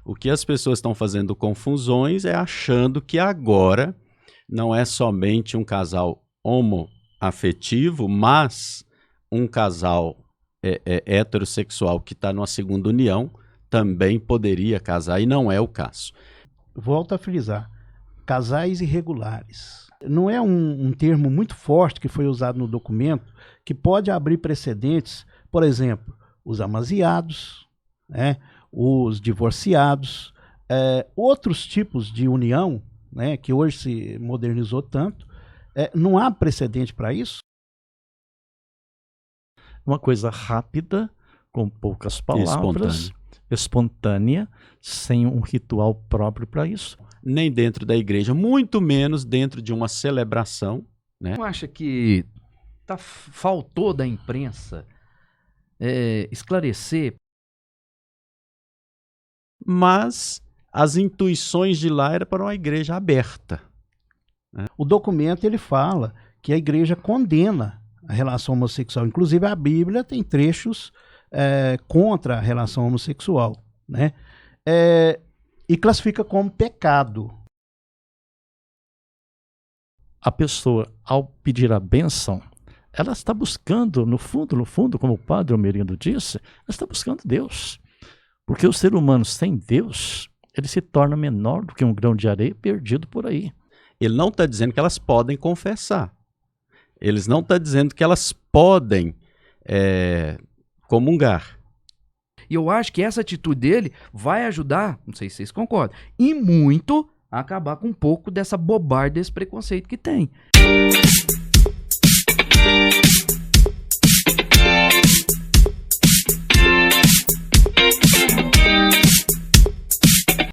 O que as pessoas estão fazendo confusões é achando que agora não é somente um casal homoafetivo, mas um casal heterossexual que está numa segunda união também poderia casar, e não é o caso. Volto a frisar, casais irregulares. Não é um termo muito forte que foi usado no documento, que pode abrir precedentes, por exemplo, os amaziados, né, os divorciados, outros tipos de união, né, que hoje se modernizou tanto. Não há precedente para isso? Uma coisa rápida, com poucas palavras, espontânea, sem um ritual próprio para isso. Nem dentro da igreja, muito menos dentro de uma celebração, né? Não acha que faltou da imprensa esclarecer? Mas as intuições de lá eram para uma igreja aberta, né? O documento ele fala que a igreja condena a relação homossexual. Inclusive a Bíblia tem trechos contra a relação homossexual, né? E classifica como pecado. A pessoa, ao pedir a bênção, ela está buscando, no fundo, como o padre Almerindo disse, ela está buscando Deus. Porque o ser humano sem Deus, ele se torna menor do que um grão de areia perdido por aí. Ele não está dizendo que elas podem confessar. Eles não estão dizendo que elas podem comungar. E eu acho que essa atitude dele vai ajudar, não sei se vocês concordam, e muito a acabar com um pouco dessa bobagem, desse preconceito que tem.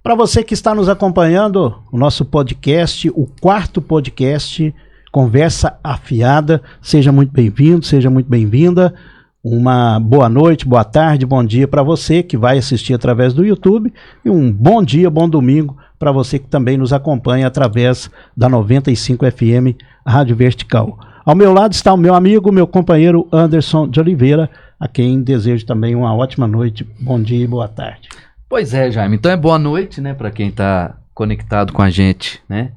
Para você que está nos acompanhando, o nosso podcast, o 4º podcast, Conversa Afiada, seja muito bem-vindo, seja muito bem-vinda. Uma boa noite, boa tarde, bom dia para você que vai assistir através do YouTube e um bom dia, bom domingo para você que também nos acompanha através da 95 FM Rádio Vertical. Ao meu lado está o meu amigo, meu companheiro Anderson de Oliveira, a quem desejo também uma ótima noite, bom dia e boa tarde. Pois é, Jaime, então é boa noite, né, para quem está conectado com a gente, né,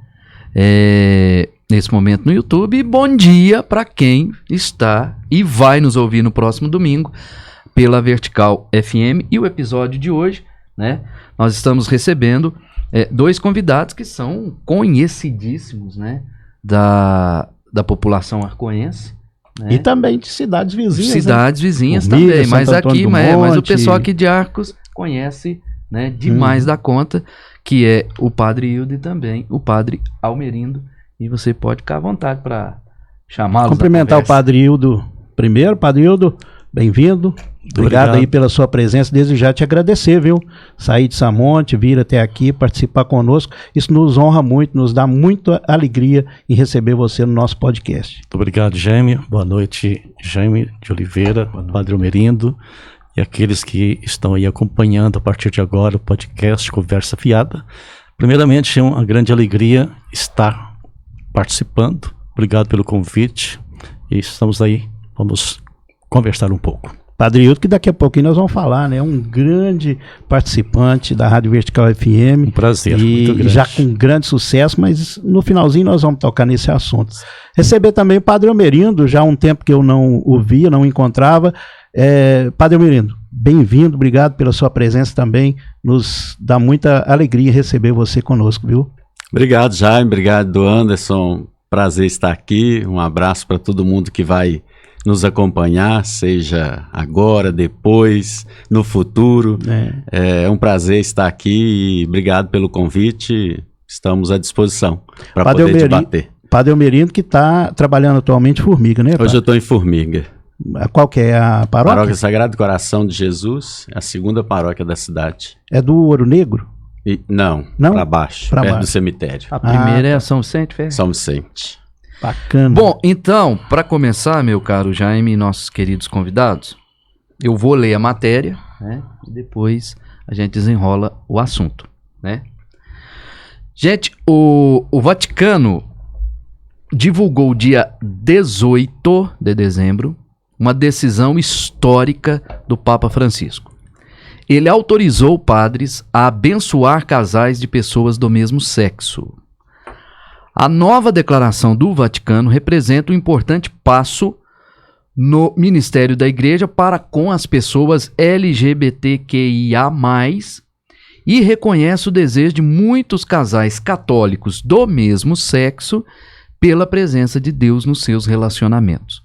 nesse momento no YouTube, e bom dia para quem está e vai nos ouvir no próximo domingo pela Vertical FM. E o episódio de hoje, né, nós estamos recebendo 2 convidados que são conhecidíssimos, né, da população arcoense, né? E também de cidades vizinhas. Cidades vizinhas Formiga, também, mas aqui, mas o pessoal Monte. aqui de Arcos conhece, né, demais da conta, que é o Padre Hildo e também o Padre Almerindo. E você pode ficar à vontade para chamá-los. Cumprimentar o Padre Hildo primeiro. Padre Hildo, bem-vindo. Obrigado aí pela sua presença. Desde já te agradecer, viu? Sair de Samonte, vir até aqui, participar conosco. Isso nos honra muito, nos dá muita alegria em receber você no nosso podcast. Muito obrigado, Jaime. Boa noite, Jaime de Oliveira, Padre Almerindo e aqueles que estão aí acompanhando a partir de agora o podcast Conversa Fiada. Primeiramente, é uma grande alegria estar participando. Obrigado pelo convite e estamos aí, vamos conversar um pouco. Padre Hildo, que daqui a pouquinho nós vamos falar, né? Um grande participante da Rádio Vertical FM. Um prazer, e muito grande. Já com grande sucesso, mas no finalzinho nós vamos tocar nesse assunto. Receber também o Padre Almerindo, já há um tempo que eu não o via, não o encontrava. Padre Almerindo, bem-vindo, obrigado pela sua presença também. Nos dá muita alegria receber você conosco, viu? Obrigado, Jaime, obrigado, Anderson. Prazer estar aqui. Um abraço para todo mundo que vai nos acompanhar, seja agora, depois, no futuro. É um prazer estar aqui e obrigado pelo convite. Estamos à disposição para poder debater. Padre Almerindo, que está trabalhando atualmente em Formiga, né, padre? Hoje eu estou em Formiga. Qual que é a paróquia? Paróquia Sagrado Coração de Jesus, a segunda paróquia da cidade. É do Ouro Negro? Não? Para baixo, perto do cemitério. A primeira é a São Vicente, Ferreira. São Vicente. Bacana. Bom, então, para começar, meu caro Jaime e nossos queridos convidados, eu vou ler a matéria, né, e depois a gente desenrola o assunto, né? Gente, o Vaticano divulgou dia 18 de dezembro uma decisão histórica do Papa Francisco. ele autorizou padres a abençoar casais de pessoas do mesmo sexo. A nova declaração do Vaticano representa um importante passo no ministério da Igreja para com as pessoas LGBTQIA+, e reconhece o desejo de muitos casais católicos do mesmo sexo pela presença de Deus nos seus relacionamentos.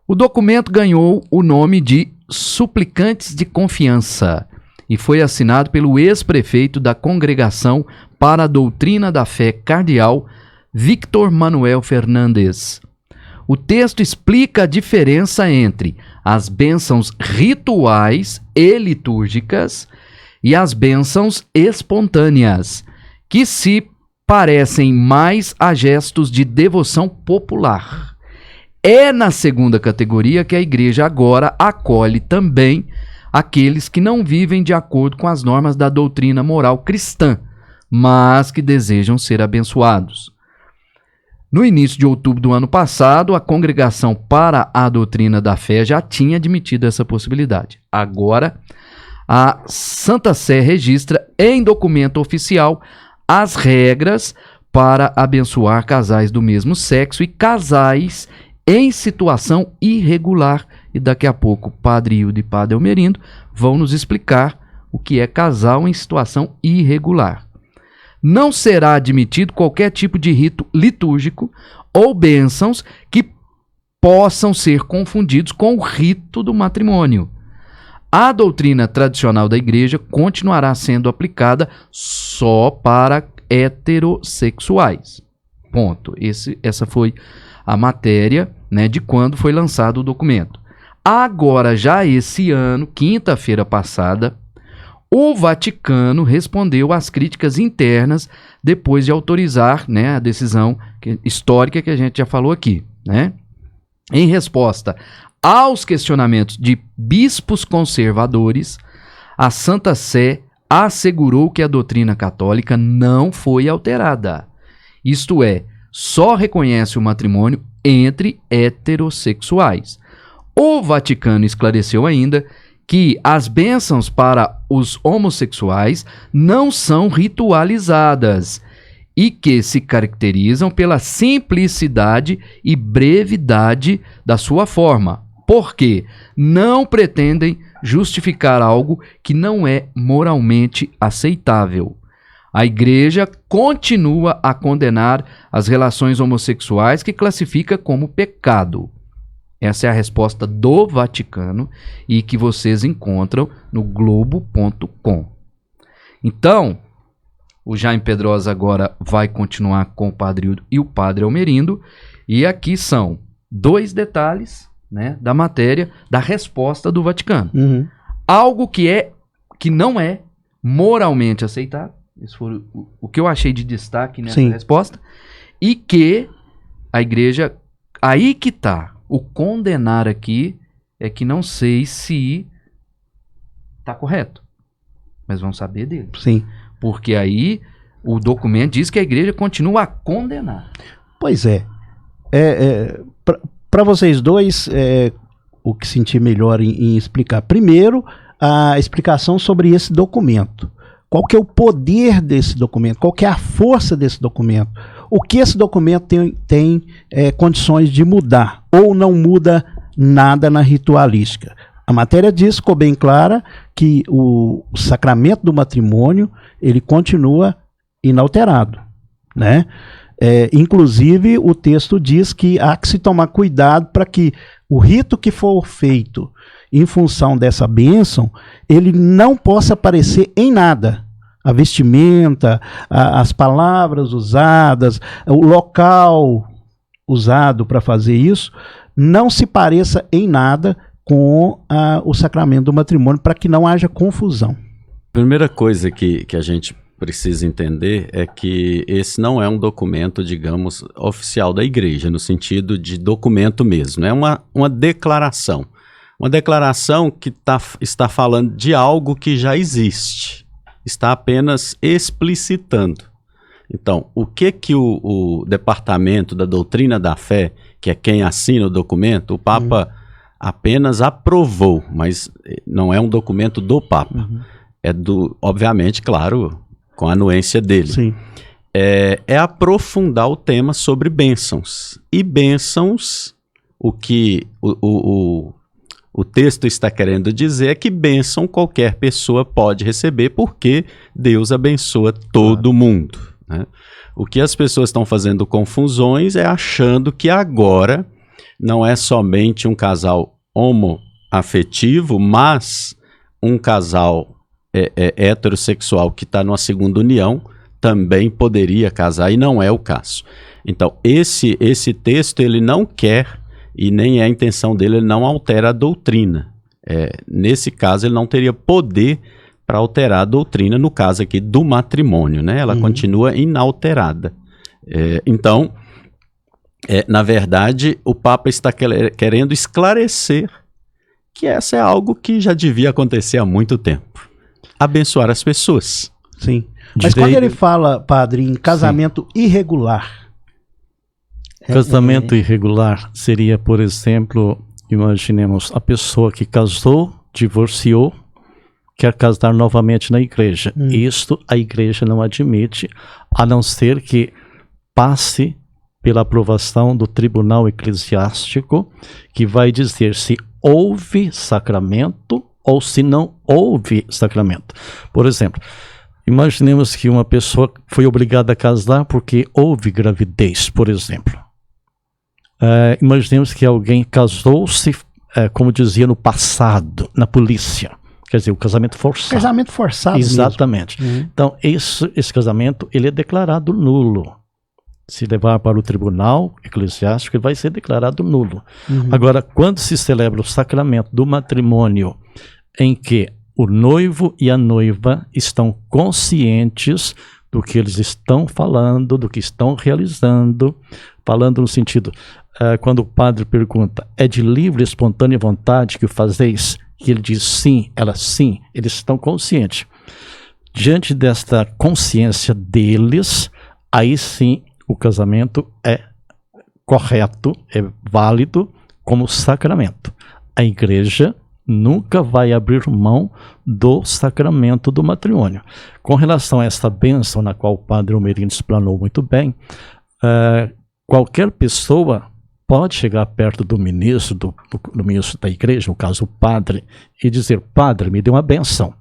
O documento ganhou o nome de Suplicantes de Confiança e foi assinado pelo ex-prefeito da Congregação para a Doutrina da Fé Cardeal, Victor Manuel Fernandes. O texto explica a diferença entre as bênçãos rituais e litúrgicas e as bênçãos espontâneas, que se parecem mais a gestos de devoção popular. É na segunda categoria que a Igreja agora acolhe também aqueles que não vivem de acordo com as normas da doutrina moral cristã, mas que desejam ser abençoados. No início de outubro do ano passado, a Congregação para a Doutrina da Fé já tinha admitido essa possibilidade. Agora, a Santa Sé registra em documento oficial as regras para abençoar casais do mesmo sexo e casais em situação irregular. E daqui a pouco o Padre Hildo e Padre Almerindo vão nos explicar o que é casal em situação irregular. Não será admitido qualquer tipo de rito litúrgico ou bênçãos que possam ser confundidos com o rito do matrimônio. A doutrina tradicional da Igreja continuará sendo aplicada só para heterossexuais. Ponto. Essa foi a matéria, né, de quando foi lançado o documento. Agora, já esse ano, quinta-feira passada, o Vaticano respondeu às críticas internas depois de autorizar, né, a decisão histórica que a gente já falou aqui, né? Em resposta aos questionamentos de bispos conservadores, a Santa Sé assegurou que a doutrina católica não foi alterada. Isto é, só reconhece o matrimônio entre heterossexuais. O Vaticano esclareceu ainda que as bênçãos para os homossexuais não são ritualizadas e que se caracterizam pela simplicidade e brevidade da sua forma, porque não pretendem justificar algo que não é moralmente aceitável. A Igreja continua a condenar as relações homossexuais, que classifica como pecado. Essa é a resposta do Vaticano e que vocês encontram no globo.com. Então, o Jaime Pedrosa agora vai continuar com o Padre Hildo e o Padre Almerindo. E aqui são 2 detalhes, né, da matéria, da resposta do Vaticano. Uhum. Algo que não é moralmente aceitável. Isso foi o que eu achei de destaque nessa resposta. E que a Igreja, aí que está. O condenar aqui é que não sei se está correto, mas vamos saber dele. Sim. Porque aí o documento diz que a Igreja continua a condenar. Pois é. Para vocês dois, o que sentir melhor em explicar. Primeiro, a explicação sobre esse documento. Qual que é o poder desse documento? Qual que é a força desse documento? O que esse documento tem condições de mudar ou não muda nada na ritualística? A matéria diz, ficou bem clara, que o sacramento do matrimônio ele continua inalterado, né? Inclusive, o texto diz que há que se tomar cuidado para que o rito que for feito em função dessa bênção, ele não possa aparecer em nada. A vestimenta, as palavras usadas, o local usado para fazer isso, não se pareça em nada com o sacramento do matrimônio, para que não haja confusão. Primeira coisa que a gente precisa entender é que esse não é um documento, digamos, oficial da Igreja, no sentido de documento mesmo. É uma declaração. Uma declaração que está falando de algo que já existe. Está apenas explicitando. Então, o que o Departamento da Doutrina da Fé, que é quem assina o documento, o Papa apenas aprovou, mas não é um documento do Papa. obviamente, claro, com a anuência dele. Sim. É aprofundar o tema sobre bênçãos. E bênçãos, o que o texto está querendo dizer é que bênção qualquer pessoa pode receber, porque Deus abençoa todo mundo, né? O que as pessoas estão fazendo confusões é achando que agora não é somente um casal homoafetivo, mas um casal heterossexual que está numa segunda união também poderia casar, e não é o caso. Então, esse texto ele não quer, e nem é a intenção dele, ele não altera a doutrina. Nesse caso, ele não teria poder para alterar a doutrina, no caso aqui do matrimônio, né? Ela continua inalterada. Então, na verdade, o Papa está querendo esclarecer que essa é algo que já devia acontecer há muito tempo. Abençoar as pessoas. Sim. Mas quando ele fala, padre, em casamento irregular... Casamento irregular seria, por exemplo, imaginemos a pessoa que casou, divorciou, quer casar novamente na igreja. Isto a igreja não admite, a não ser que passe pela aprovação do tribunal eclesiástico, que vai dizer se houve sacramento ou se não houve sacramento. Por exemplo, imaginemos que uma pessoa foi obrigada a casar porque houve gravidez, por exemplo. Imaginemos que alguém casou-se, como dizia no passado, na polícia. Quer dizer, o casamento forçado. Casamento forçado. Exatamente. Então, esse casamento ele é declarado nulo. Se levar para o tribunal eclesiástico, ele vai ser declarado nulo. Agora, quando se celebra o sacramento do matrimônio, em que o noivo e a noiva estão conscientes do que eles estão falando, do que estão realizando, falando no sentido, quando o padre pergunta, é de livre e espontânea vontade que o fazeis? E ele diz sim, ela sim, eles estão conscientes. Diante desta consciência deles, aí sim o casamento é correto, é válido como sacramento. A igreja nunca vai abrir mão do sacramento do matrimônio. Com relação a essa bênção na qual o padre Almerindo explanou muito bem, qualquer pessoa pode chegar perto do ministro, do ministro da igreja, no caso o padre, e dizer, padre, me dê uma bênção.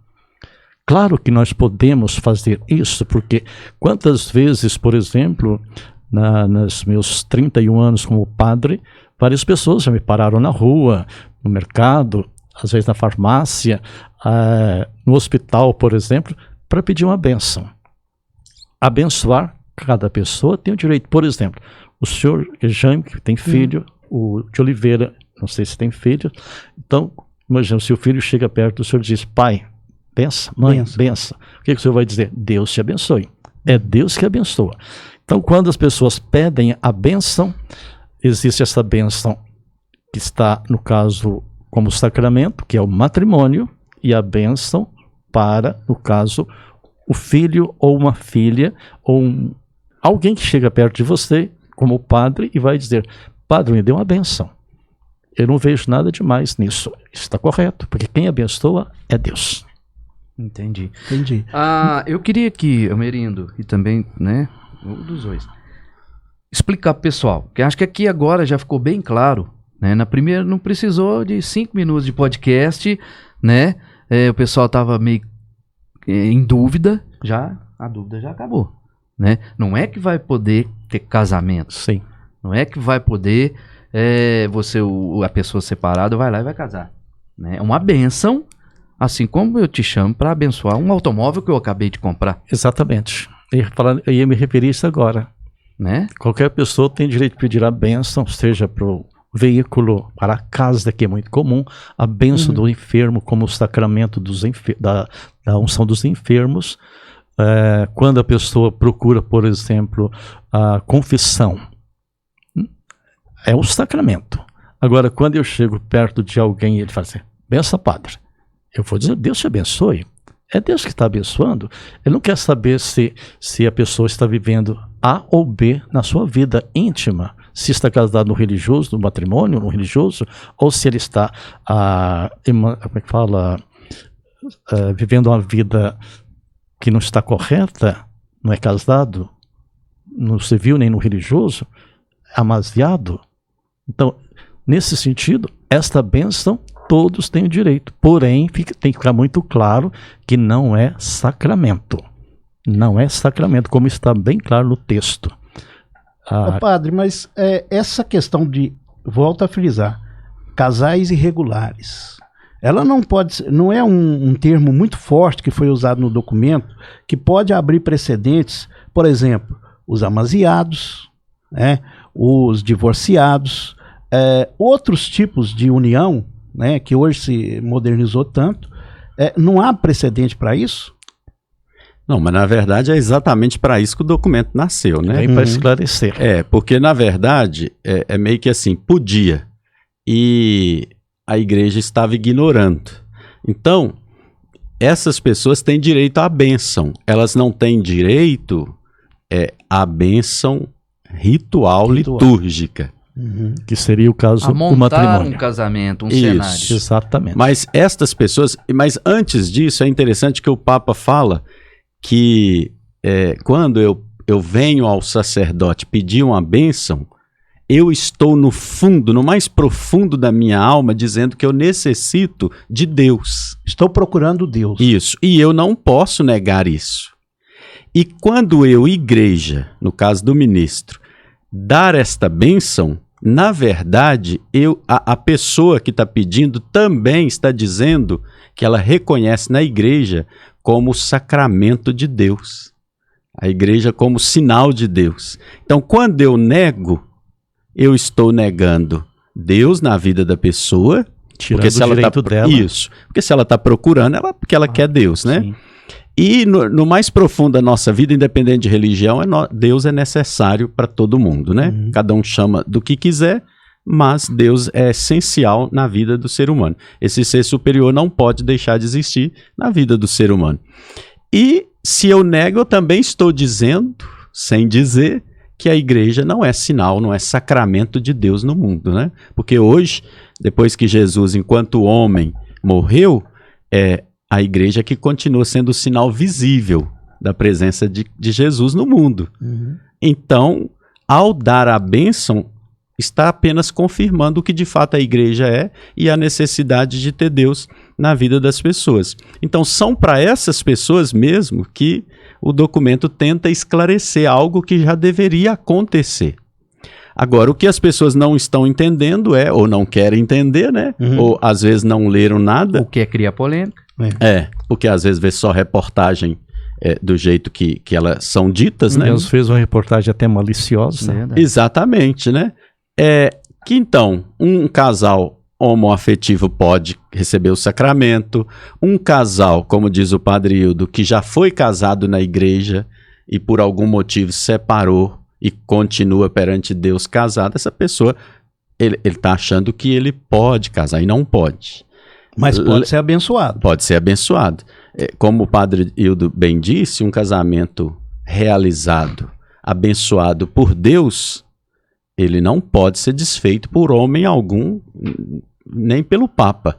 Claro que nós podemos fazer isso, porque quantas vezes, por exemplo, nos meus 31 anos como padre, várias pessoas já me pararam na rua, no mercado, às vezes na farmácia, no hospital, por exemplo, para pedir uma bênção. Abençoar, cada pessoa tem o direito. Por exemplo, o senhor Jaime, que tem filho, o de Oliveira, não sei se tem filho. Então, imagina, se o filho chega perto, o senhor diz, pai, benção, mãe, benção. O que o senhor vai dizer? Deus te abençoe. É Deus que abençoa. Então, quando as pessoas pedem a bênção, existe essa bênção que está, no caso, como sacramento, que é o matrimônio, e a bênção para, no caso, o filho ou uma filha, ou alguém que chega perto de você, como o padre, e vai dizer, padre, me dê uma bênção. Eu não vejo nada demais nisso. Isso está correto, porque quem abençoa é Deus. Entendi. Eu queria que, Almerindo, e também, né, um dos dois, explicar pro pessoal, porque acho que aqui agora já ficou bem claro, né, na primeira não precisou de 5 minutos de podcast, né, o pessoal tava meio em dúvida, a dúvida já acabou, né, não é que vai poder ter casamento, sim, não é que vai poder, a pessoa separada vai lá e vai casar, né, é uma bênção. Assim como eu te chamo para abençoar um automóvel que eu acabei de comprar. Exatamente. Eu ia me referir a isso agora. Né? Qualquer pessoa tem direito de pedir a bênção, seja para o veículo, para a casa, que é muito comum, a bênção do enfermo, como o sacramento da unção dos enfermos. Quando a pessoa procura, por exemplo, a confissão, é um sacramento. Agora, quando eu chego perto de alguém e ele fala assim, benção, padre, eu vou dizer, Deus te abençoe. É Deus que está abençoando. Ele não quer saber se a pessoa está vivendo A ou B na sua vida íntima. Se está casado no religioso, no matrimônio, no religioso, ou se ele está, como é que fala, vivendo uma vida que não está correta, não é casado, no civil nem no religioso, amaziado. Então, nesse sentido, esta bênção todos têm o direito. Porém, tem que ficar muito claro que não é sacramento. Não é sacramento, como está bem claro no texto. Padre, mas essa questão de, volto a frisar, casais irregulares, ela não pode ser, não é um termo muito forte que foi usado no documento, que pode abrir precedentes, por exemplo, os amaziados, né, os divorciados, outros tipos de união, né, que hoje se modernizou tanto. Não há precedente para isso? Não, mas na verdade é exatamente para isso que o documento nasceu, né? Para esclarecer. Porque na verdade é meio que assim, podia, e a igreja estava ignorando. Então, essas pessoas têm direito à bênção, elas não têm direito à bênção ritual. Litúrgica. Que seria o caso do matrimônio. Um casamento, Isso. cenário. Exatamente. Mas estas pessoas, mas antes disso é interessante que o Papa fala que quando eu venho ao sacerdote pedir uma bênção, eu estou no fundo, no mais profundo da minha alma, dizendo que eu necessito de Deus. Estou procurando Deus. Isso, e eu não posso negar isso. E quando eu, igreja, no caso do ministro, dar esta bênção, na verdade, a pessoa que está pedindo também está dizendo que ela reconhece na igreja como sacramento de Deus. A igreja como sinal de Deus. Então, quando eu nego, eu estou negando Deus na vida da pessoa. Tirando porque se o ela direito dela. Isso. Porque se ela está procurando, porque ela quer Deus, né? Sim. E no mais profundo da nossa vida, independente de religião, Deus é necessário para todo mundo, né? Cada um chama do que quiser, mas Deus é essencial na vida do ser humano. Esse ser superior não pode deixar de existir na vida do ser humano. E se eu nego, eu também estou dizendo, sem dizer, que a igreja não é sinal, não é sacramento de Deus no mundo, né? Porque hoje, depois que Jesus, enquanto homem, morreu, a igreja que continua sendo o sinal visível da presença de Jesus no mundo. Então, ao dar a bênção, está apenas confirmando o que de fato a igreja é e a necessidade de ter Deus na vida das pessoas. Então, são para essas pessoas mesmo que o documento tenta esclarecer algo que já deveria acontecer. Agora, o que as pessoas não estão entendendo ou não querem entender, né? Ou às vezes não leram nada. O que cria polêmica. Porque às vezes vê só reportagem do jeito que elas são ditas, né? Deus fez uma reportagem até maliciosa. Exatamente, né? Que então, um casal homoafetivo pode receber o sacramento, um casal, como diz o Padre Hildo, que já foi casado na igreja e por algum motivo separou e continua perante Deus casado, essa pessoa, ele está achando que ele pode casar e não pode. Mas pode ser abençoado. Pode ser abençoado. Como o Padre Hildo bem disse, um casamento realizado, abençoado por Deus, ele não pode ser desfeito por homem algum, nem pelo Papa.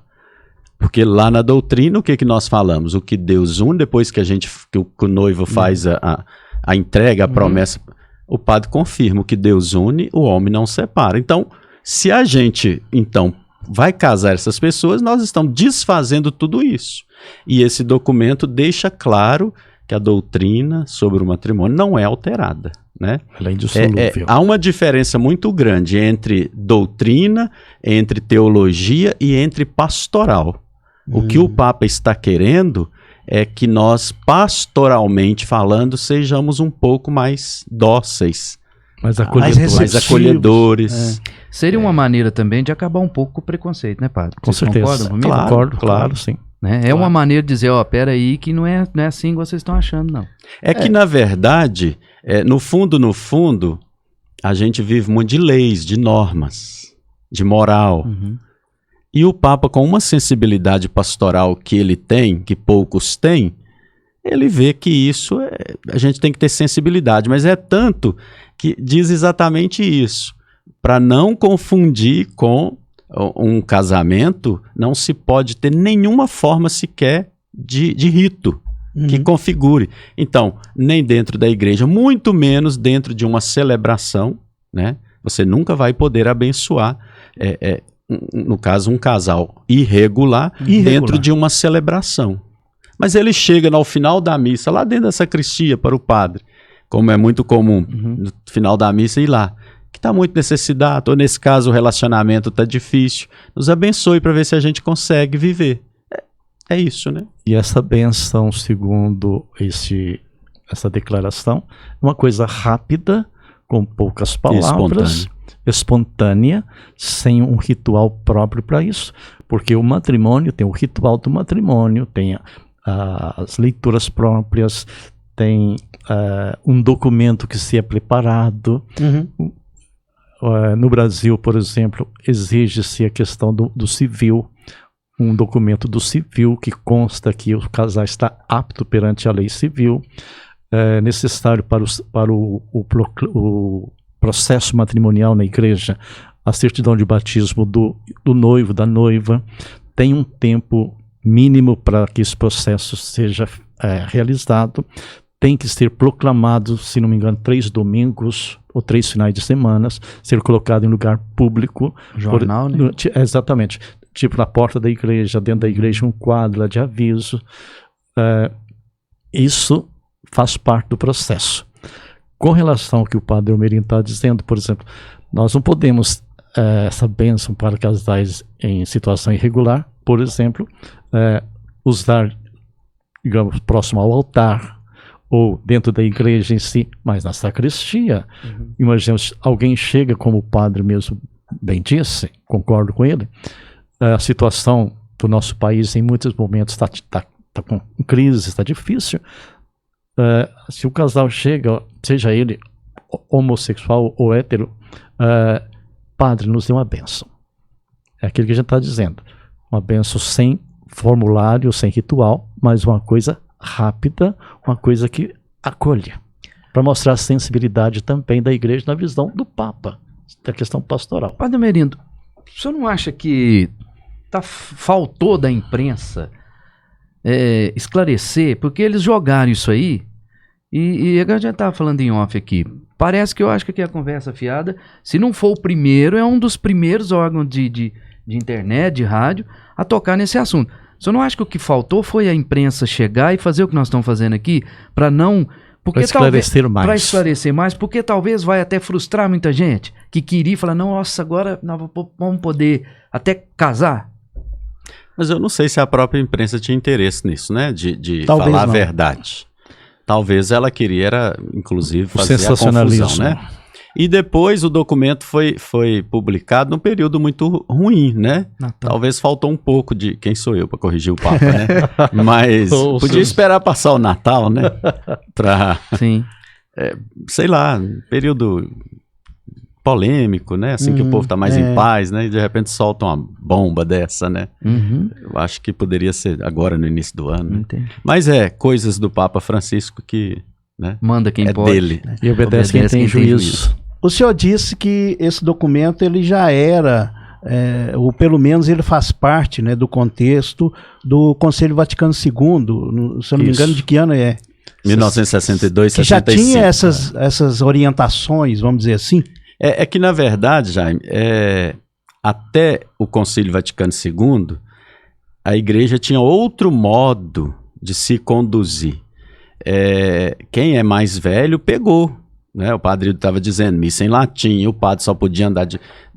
Porque lá na doutrina, o que nós falamos? O que Deus une, depois que o noivo faz a entrega, a promessa, o padre confirma: o que Deus une, o homem não separa. Então, se a gente, vai casar essas pessoas, nós estamos desfazendo tudo isso. E esse documento deixa claro que a doutrina sobre o matrimônio não é alterada, né? Além do solúvel. Há uma diferença muito grande entre doutrina, entre teologia e entre pastoral. O que o Papa está querendo é que nós, pastoralmente falando, sejamos um pouco mais dóceis, mais acolhedores. Seria uma maneira também de acabar um pouco com o preconceito, né, padre? Com certeza. Concordam comigo? Claro, sim. Né? Uma maneira de dizer, pera aí, que não é assim que vocês estão achando, não. Que, na verdade, no fundo, a gente vive muito de leis, de normas, de moral. E o Papa, com uma sensibilidade pastoral que ele tem, que poucos têm, ele vê que isso a gente tem que ter sensibilidade, mas é tanto que diz exatamente isso. Para não confundir com um casamento, não se pode ter nenhuma forma sequer de rito que configure. Então, nem dentro da igreja, muito menos dentro de uma celebração, né? Você nunca vai poder abençoar, no caso, um casal irregular dentro de uma celebração. Mas ele chega no final da missa, lá dentro da sacristia, para o padre, como é muito comum, no final da missa, ir lá, que está muito necessitado, ou nesse caso o relacionamento está difícil, nos abençoe para ver se a gente consegue viver. É isso, né? E essa benção, segundo essa declaração, é uma coisa rápida, com poucas palavras, espontânea, sem um ritual próprio para isso, porque o matrimônio tem o ritual do matrimônio, tem as leituras próprias, tem um documento que se é preparado. No Brasil, por exemplo, exige-se a questão do civil, um documento do civil que consta que o casal está apto perante a lei civil. É necessário para o processo matrimonial na igreja a certidão de batismo do noivo, da noiva. Tem um tempo mínimo para que esse processo seja realizado. Tem que ser proclamado, se não me engano, 3 domingos ou 3 finais de semana, ser colocado em lugar público. Jornal, né? Exatamente. Tipo na porta da igreja, dentro da igreja, um quadro de aviso. Isso faz parte do processo. Com relação ao que o padre Almerim está dizendo, por exemplo, nós não podemos, essa bênção para casais em situação irregular, por exemplo, usar, digamos, próximo ao altar, ou dentro da igreja em si, mas na sacristia. Imaginemos, alguém chega, como o padre mesmo bem disse, concordo com ele, a situação do nosso país em muitos momentos está com crise, está difícil. Se o casal chega, seja ele homossexual ou hétero, padre, nos dê uma bênção. É aquilo que a gente está dizendo. Uma bênção sem formulário, sem ritual, mas uma coisa rápida, uma coisa que acolha. Para mostrar a sensibilidade também da igreja na visão do Papa, da questão pastoral. Padre Merindo, o senhor não acha que faltou da imprensa esclarecer? Porque eles jogaram isso aí, e a gente estava falando em off aqui. Parece que eu acho que aqui a Conversa Fiada, se não for o primeiro, é um dos primeiros órgãos de internet, de rádio, a tocar nesse assunto. O senhor não acha que o que faltou foi a imprensa chegar e fazer o que nós estamos fazendo aqui, para não... Para esclarecer mais. Para esclarecer mais, porque talvez vai até frustrar muita gente que queria falar, não, nossa, agora nós vamos poder até casar. Mas eu não sei se a própria imprensa tinha interesse nisso, né? De Talvez falar não. a verdade. Talvez ela queria, inclusive, fazer a confusão, né? E depois o documento foi publicado num período muito ruim, né? Natal. Talvez faltou um pouco de... Quem sou eu para corrigir o Papa, né? Mas podia esperar passar o Natal, né? Para, Sim. sei lá, período polêmico, né? Assim que o povo tá mais em paz, né? E de repente solta uma bomba dessa, né? Eu acho que poderia ser agora no início do ano. Né? Entendi. Mas coisas do Papa Francisco que... Né? Manda quem é pode. dele. E obedece quem tem juízo. O senhor disse que esse documento ele já era, ou pelo menos ele faz parte, né, do contexto do Conselho Vaticano II, se eu não me engano, de que ano é? 1962, que 65. já tinha essas orientações, vamos dizer assim? É que, na verdade, Jaime, até o Concílio Vaticano II, a igreja tinha outro modo de se conduzir. Quem é mais velho pegou, né? O padre estava dizendo missa em latim, o padre só podia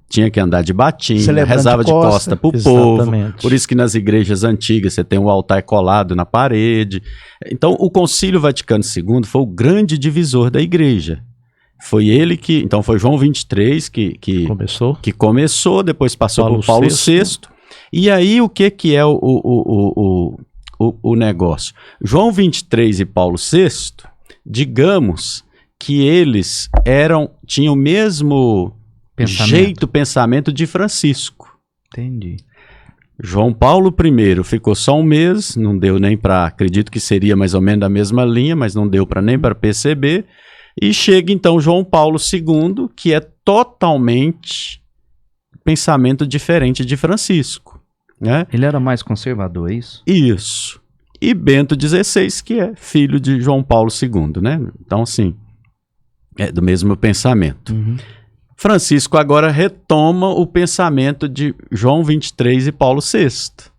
tinha que andar de batina, rezava de costa para o povo. Por isso que nas igrejas antigas você tem um altar colado na parede. Então o Concílio Vaticano II foi o grande divisor da igreja. Foi ele que... Então foi João 23 que começou, depois passou por Paulo VI. E aí o que é o negócio? João 23 e Paulo VI, digamos que eles tinham o mesmo pensamento de Francisco. Entendi. João Paulo I ficou só um mês, não deu nem para... Acredito que seria mais ou menos da mesma linha, mas não deu nem para perceber. E chega então João Paulo II, que é totalmente pensamento diferente de Francisco. Né? Ele era mais conservador, é isso? Isso. e Bento XVI, que é filho de João Paulo II, né? Então, assim, é do mesmo pensamento. Francisco agora retoma o pensamento de João XXIII e Paulo VI.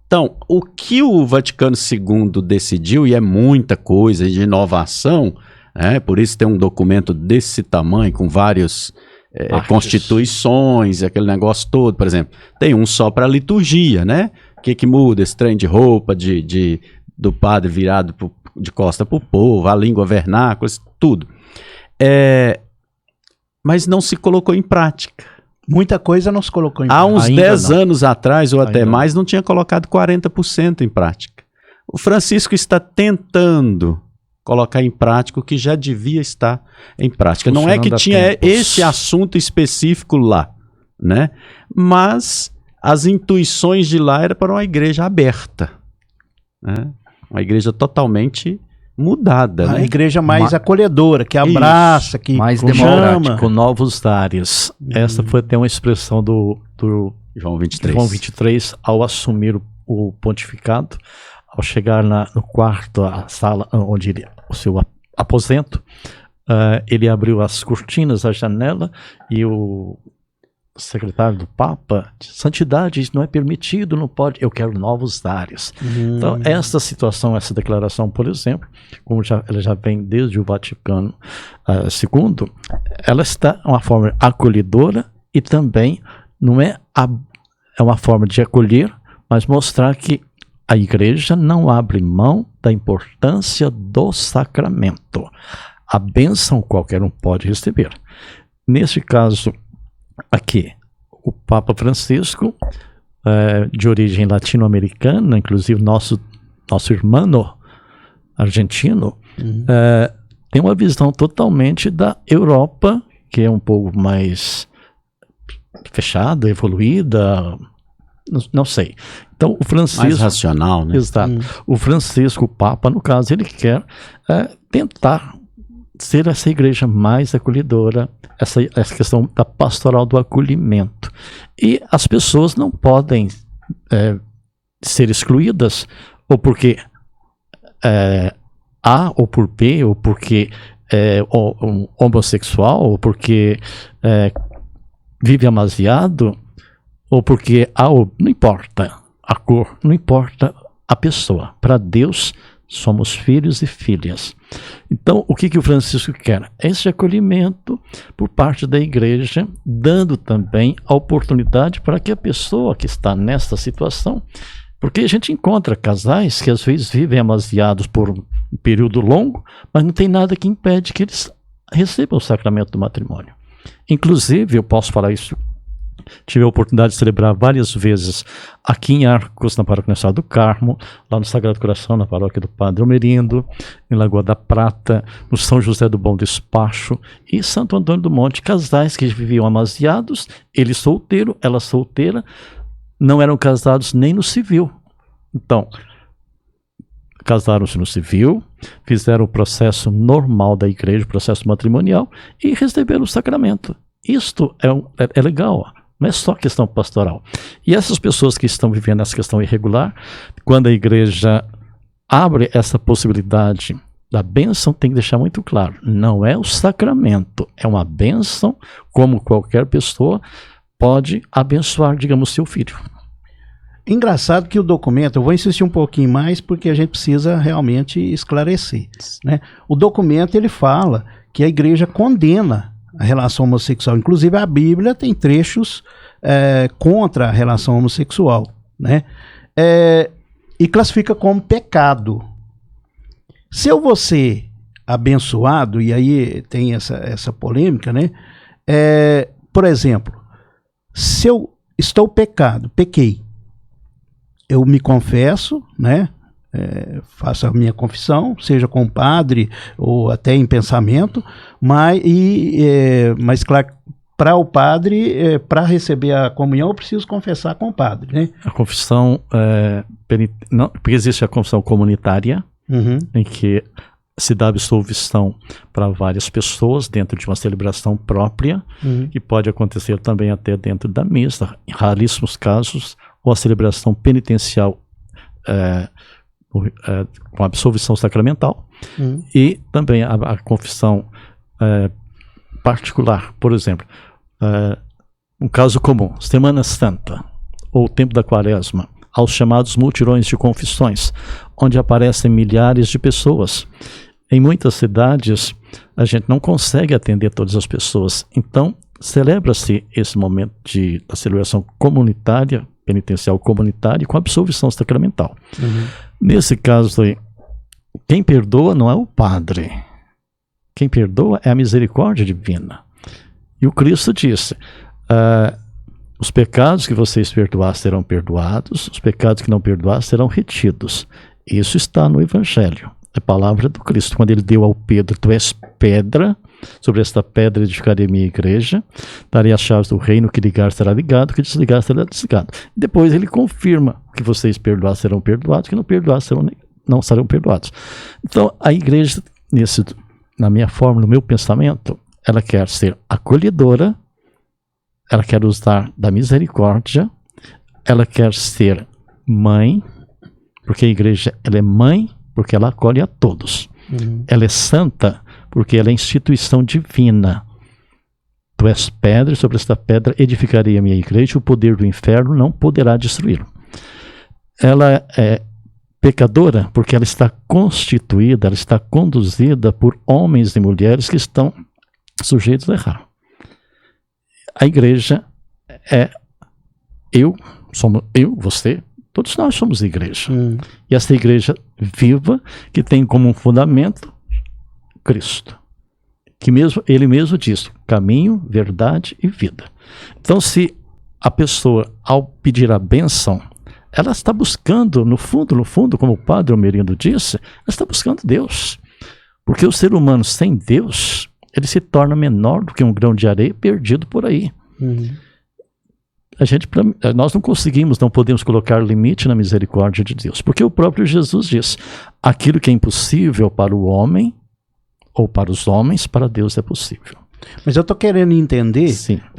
Então, o que o Vaticano II decidiu, e é muita coisa de inovação, por isso tem um documento desse tamanho, com várias constituições, aquele negócio todo, por exemplo. Tem um só para liturgia, né? O que muda? Esse trem de roupa do padre virado de costa para o povo, a língua vernácula, tudo. Mas não se colocou em prática. Muita coisa não se colocou em prática. Há uns 10 anos atrás, ou até mais, não tinha colocado 40% em prática. O Francisco está tentando colocar em prática o que já devia estar em prática. Não é que tinha esse assunto específico lá, né? Mas as intuições de lá eram para uma igreja aberta, né? Uma igreja totalmente mudada, a né? igreja mais acolhedora, que abraça, que mais chama. democrática, com novos ares. Essa foi até uma expressão do João XXIII. João XXIII ao assumir o pontificado, ao chegar no quarto, a sala onde o seu aposento, ele abriu as cortinas, a janela, e o secretário do Papa disse: santidade, isso não é permitido, não pode, eu quero novos ares. Então, essa situação, essa declaração, por exemplo, como ela já vem desde o Vaticano II, ela está uma forma acolhedora e também não é uma forma de acolher, mas mostrar que a igreja não abre mão da importância do sacramento. A bênção qualquer um pode receber. Neste caso aqui, o Papa Francisco, de origem latino-americana, inclusive nosso irmão argentino, tem uma visão totalmente da Europa, que é um pouco mais fechada, evoluída, não sei. Então, o Francisco... Mais racional, né? Exato. O Francisco, o Papa, no caso, ele quer tentar ser essa igreja mais acolhedora, essa questão da pastoral do acolhimento. E as pessoas não podem ser excluídas, ou porque A, ou por B, ou porque é homossexual, ou porque vive amasiado, ou porque não importa a cor, não importa a pessoa. Para Deus, somos filhos e filhas. Então, o que o Francisco quer? Esse acolhimento por parte da igreja, dando também a oportunidade para que a pessoa que está nesta situação, porque a gente encontra casais que às vezes vivem amasiados por um período longo, mas não tem nada que impede que eles recebam o sacramento do matrimônio. Inclusive, eu posso falar isso, tive a oportunidade de celebrar várias vezes aqui em Arcos, na Paróquia Nossa Senhora do Carmo, lá no Sagrado Coração, na Paróquia do Padre Almerindo, em Lagoa da Prata, no São José do Bom Despacho e Santo Antônio do Monte, casais que viviam amasiados, ele solteiro, ela solteira, não eram casados nem no civil. Então, casaram-se no civil, fizeram o processo normal da igreja, o processo matrimonial, e receberam o sacramento. Isto é legal, não é só questão pastoral. E essas pessoas que estão vivendo essa questão irregular, quando a igreja abre essa possibilidade da bênção, tem que deixar muito claro, não é o sacramento, é uma bênção, como qualquer pessoa pode abençoar, digamos, seu filho. Engraçado que o documento, eu vou insistir um pouquinho mais, porque a gente precisa realmente esclarecer, né? O documento, ele fala que a igreja condena a relação homossexual. Inclusive, a Bíblia tem trechos contra a relação homossexual, né? E classifica como pecado. Se eu vou ser abençoado, e aí tem essa polêmica, né? Por exemplo, se eu estou pequei, eu me confesso, né? Faço a minha confissão, seja com o padre ou até em pensamento, mas claro, para o padre, para receber a comunhão, eu preciso confessar com o padre, né? A confissão, não, porque existe a confissão comunitária, em que se dá absolvição para várias pessoas dentro de uma celebração própria, que pode acontecer também até dentro da missa, em raríssimos casos, ou a celebração penitencial com a absolvição sacramental, e também a confissão particular. Por exemplo, um caso comum, Semana Santa, ou Tempo da Quaresma, aos chamados multirões de confissões, onde aparecem milhares de pessoas. Em muitas cidades, a gente não consegue atender todas as pessoas, então celebra-se esse momento da celebração comunitária, penitencial comunitária, com a absolvição sacramental. Nesse caso aí, quem perdoa não é o padre, quem perdoa é a misericórdia divina. E o Cristo disse, os pecados que vocês perdoar serão perdoados, os pecados que não perdoar serão retidos. Isso está no Evangelho, é a palavra do Cristo. Quando ele deu ao Pedro, tu és pedra, sobre esta pedra edificarei minha igreja, darei as chaves do reino, que ligar será ligado, que desligar será desligado. E depois ele confirma que vocês perdoar serão perdoados, que não perdoar não serão perdoados. Então a igreja, na minha forma, no meu pensamento, ela quer ser acolhedora, ela quer usar da misericórdia, ela quer ser mãe, porque a igreja ela é mãe, porque ela acolhe a todos. Ela é santa, porque ela é instituição divina. Tu és pedra, e sobre esta pedra edificarei a minha igreja, o poder do inferno não poderá destruí-lo. Ela é pecadora, porque ela está constituída, ela está conduzida por homens e mulheres que estão sujeitos a errar. A igreja é você, todos nós somos igreja. E essa igreja viva, que tem como um fundamento Cristo. Que ele mesmo diz, caminho, verdade e vida. Então, se a pessoa, ao pedir a bênção, ela está buscando, no fundo, como o padre Almerindo disse, ela está buscando Deus. Porque o ser humano sem Deus, ele se torna menor do que um grão de areia perdido por aí. Nós não podemos colocar limite na misericórdia de Deus, porque o próprio Jesus diz, aquilo que é impossível para o homem, ou para os homens, para Deus é possível. Mas eu estou querendo entender,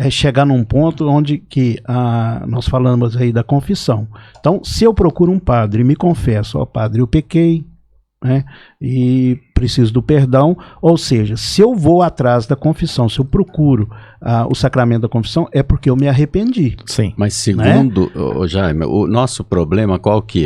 chegar num ponto onde nós falamos aí da confissão. Então, se eu procuro um padre e me confesso, padre, eu pequei, né, e preciso do perdão, ou seja, se eu vou atrás da confissão, se eu procuro o sacramento da confissão, é porque eu me arrependi. Sim. Mas segundo, Jaime, o nosso problema qual que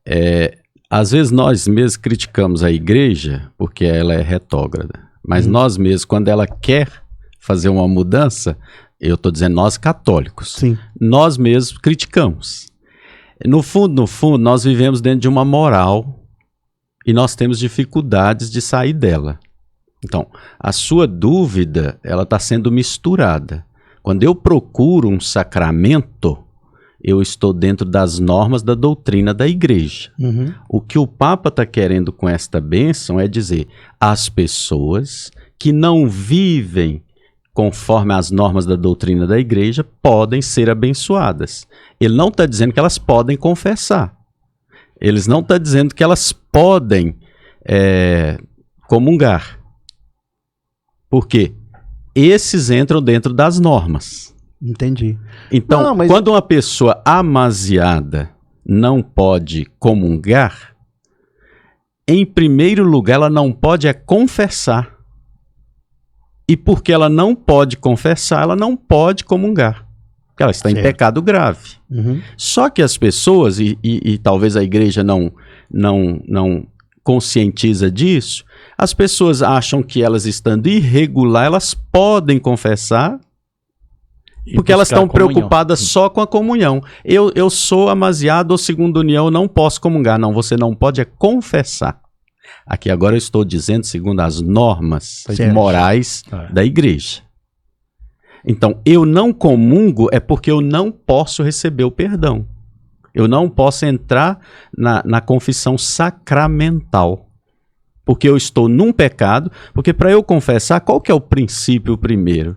é? Às vezes nós mesmos criticamos a igreja porque ela é retrógrada, mas nós mesmos, quando ela quer fazer uma mudança, eu estou dizendo nós católicos, nós mesmos criticamos. No fundo, nós vivemos dentro de uma moral e nós temos dificuldades de sair dela. Então, a sua dúvida, ela está sendo misturada. Quando eu procuro um sacramento, eu estou dentro das normas da doutrina da igreja. O que o Papa está querendo com esta bênção é dizer, as pessoas que não vivem conforme as normas da doutrina da igreja podem ser abençoadas. Ele não está dizendo que elas podem confessar. Ele não está dizendo que elas podem comungar. Por quê? Esses entram dentro das normas. Entendi. Então, quando uma pessoa amaziada não pode comungar, em primeiro lugar, ela não pode confessar. E porque ela não pode confessar, ela não pode comungar. Porque ela está em pecado grave. Só que as pessoas, e talvez a igreja não conscientiza disso, as pessoas acham que elas estando irregular, elas podem confessar, porque elas estão preocupadas só com a comunhão. Eu sou amaziado ou segunda união, eu não posso comungar. Não, você não pode confessar. Aqui agora eu estou dizendo segundo as normas morais da igreja. Então, eu não comungo é porque eu não posso receber o perdão. Eu não posso entrar na confissão sacramental. Porque eu estou num pecado, porque para eu confessar, qual que é o princípio primeiro?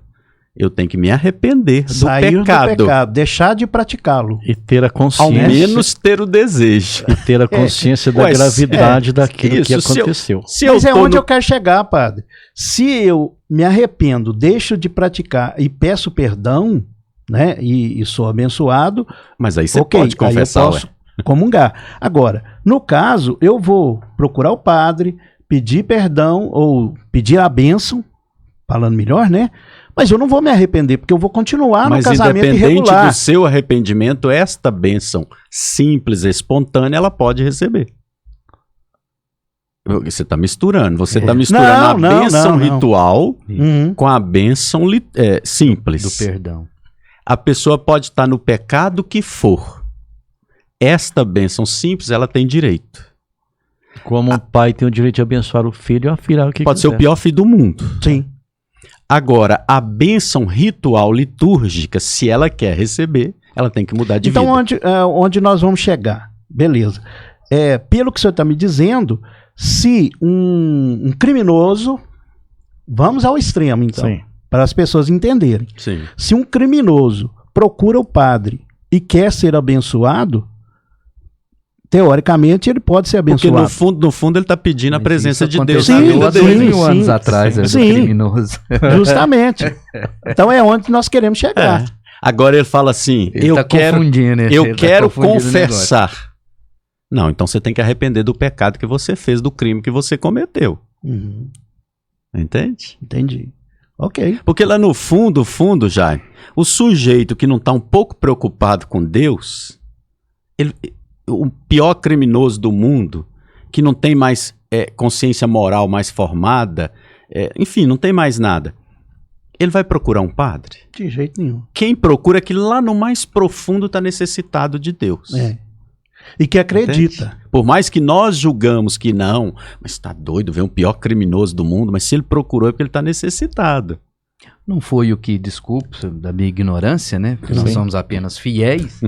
Eu tenho que me arrepender do pecado, deixar de praticá-lo. E ter a consciência. Ao menos ter o desejo. E ter a consciência da gravidade daquilo que aconteceu. Mas é onde eu quero chegar, padre. Se eu me arrependo, deixo de praticar e peço perdão, né, e sou abençoado... Mas aí você pode confessar, comungar. Agora, no caso, eu vou procurar o padre, pedir perdão ou pedir a bênção, falando melhor, né? Mas eu não vou me arrepender, porque eu vou continuar no casamento irregular. Mas independente do seu arrependimento, esta bênção simples, espontânea, ela pode receber. Você está misturando. Você está misturando a bênção ritual com a bênção simples. Do perdão. A pessoa pode estar no pecado que for. Esta bênção simples, ela tem direito. Como um pai tem o direito de abençoar o filho e a filha o que pode ser o pior filho do mundo. Sim. Agora, a bênção ritual litúrgica, se ela quer receber, ela tem que mudar de vida. Então, onde nós vamos chegar? Beleza. Pelo que o senhor está me dizendo, se um criminoso, vamos ao extremo então, para as pessoas entenderem. Sim. Se um criminoso procura o padre e quer ser abençoado, teoricamente ele pode ser abençoado. Porque no fundo ele está pedindo a presença de Deus. Sim, na vida dele. 2000 anos atrás, do criminoso. Justamente. Então é onde nós queremos chegar. Agora ele fala assim, eu quero confessar. Não, então você tem que arrepender do pecado que você fez, do crime que você cometeu. Entende? Entendi. Ok. Porque lá no fundo, Jaime, o sujeito que não está um pouco preocupado com Deus, o pior criminoso do mundo, que não tem mais consciência moral mais formada, enfim, não tem mais nada, ele vai procurar um padre? De jeito nenhum. Quem procura é que lá no mais profundo está necessitado de Deus. E que acredita. Entende? Por mais que nós julgamos que não, mas está doido, ver um pior criminoso do mundo, mas se ele procurou é porque ele está necessitado. Não foi o que, desculpe da minha ignorância, né? Porque nós somos apenas fiéis,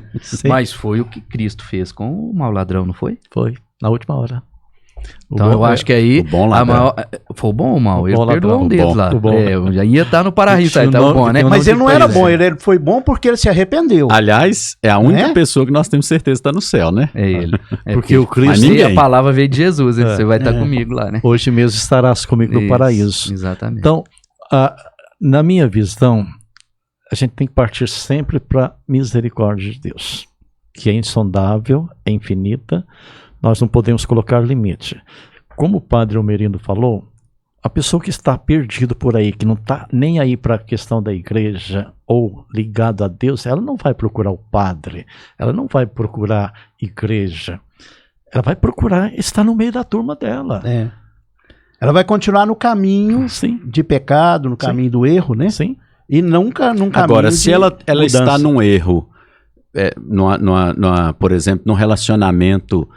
mas foi o que Cristo fez com o mau ladrão, não foi? Foi, na última hora. Então eu acho que aí o bom ladrão. Foi o bom ou o mau? Ele perdoou um deles lá. Eu já ia estar no paraíso, aí tá o bom, né? Mas ele não era bom, ele foi bom porque ele se arrependeu. Aliás, é a única pessoa que nós temos certeza que está no céu, né? É ele. Porque o Cristo... E a palavra veio de Jesus, você vai estar comigo lá, né? Hoje mesmo estarás comigo no paraíso. Exatamente. Então, na minha visão, a gente tem que partir sempre para a misericórdia de Deus, que é insondável, é infinita. Nós não podemos colocar limite. Como o padre Almerindo falou, a pessoa que está perdida por aí, que não está nem aí para a questão da igreja ou ligado a Deus, ela não vai procurar o padre, ela não vai procurar igreja, ela vai procurar estar no meio da turma dela. Ela vai continuar no caminho de pecado, no caminho do erro, né? Sim. E nunca num caminho Agora, se ela está num erro, por exemplo, num relacionamento...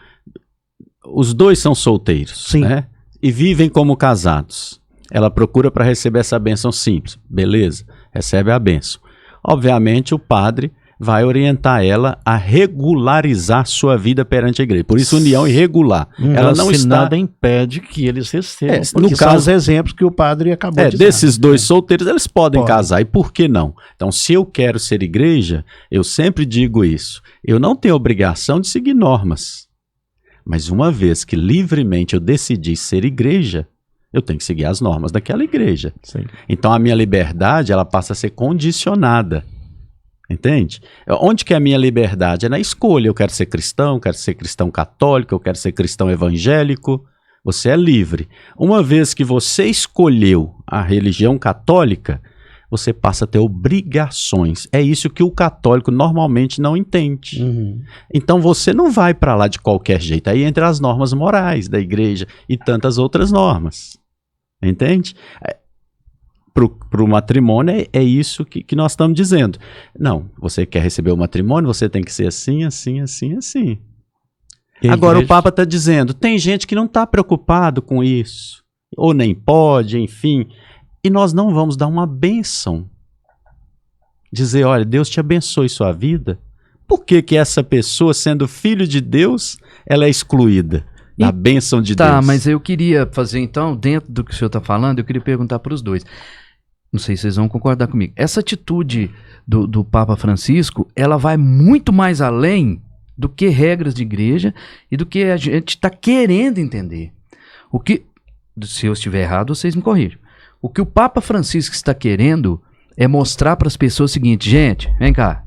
Os dois são solteiros, né? E vivem como casados. Ela procura para receber essa bênção simples. Beleza, recebe a bênção. Obviamente o padre vai orientar ela a regularizar sua vida perante a igreja. Por isso, união irregular. Ela não está... nada impede que eles recebam. No caso, são os exemplos que o padre acabou de dizer. Desses dois solteiros, eles podem casar. E por que não? Então, se eu quero ser igreja, eu sempre digo isso. Eu não tenho obrigação de seguir normas. Mas uma vez que livremente eu decidi ser igreja, eu tenho que seguir as normas daquela igreja. Então a minha liberdade, ela passa a ser condicionada. Entende? Onde que é a minha liberdade? É na escolha. Eu quero ser cristão católico, eu quero ser cristão evangélico. Você é livre. Uma vez que você escolheu a religião católica, você passa a ter obrigações. É isso que o católico normalmente não entende. Então você não vai para lá de qualquer jeito. Aí entra as normas morais da igreja e tantas outras normas. Entende? Para o matrimônio é isso que nós estamos dizendo. Não, você quer receber o matrimônio, você tem que ser assim, assim, assim, assim. Agora o Papa está dizendo, tem gente que não está preocupado com isso. Ou nem pode, enfim... E nós não vamos dar uma bênção. Dizer, olha, Deus te abençoe sua vida. Por que essa pessoa, sendo filho de Deus, ela é excluída da bênção de Deus? Tá, mas eu queria fazer então, dentro do que o senhor está falando, eu queria perguntar para os dois. Não sei se vocês vão concordar comigo. Essa atitude do Papa Francisco, ela vai muito mais além do que regras de igreja e do que a gente está querendo entender. Se eu estiver errado, vocês me corrijam. O que o Papa Francisco está querendo é mostrar para as pessoas o seguinte, gente, vem cá,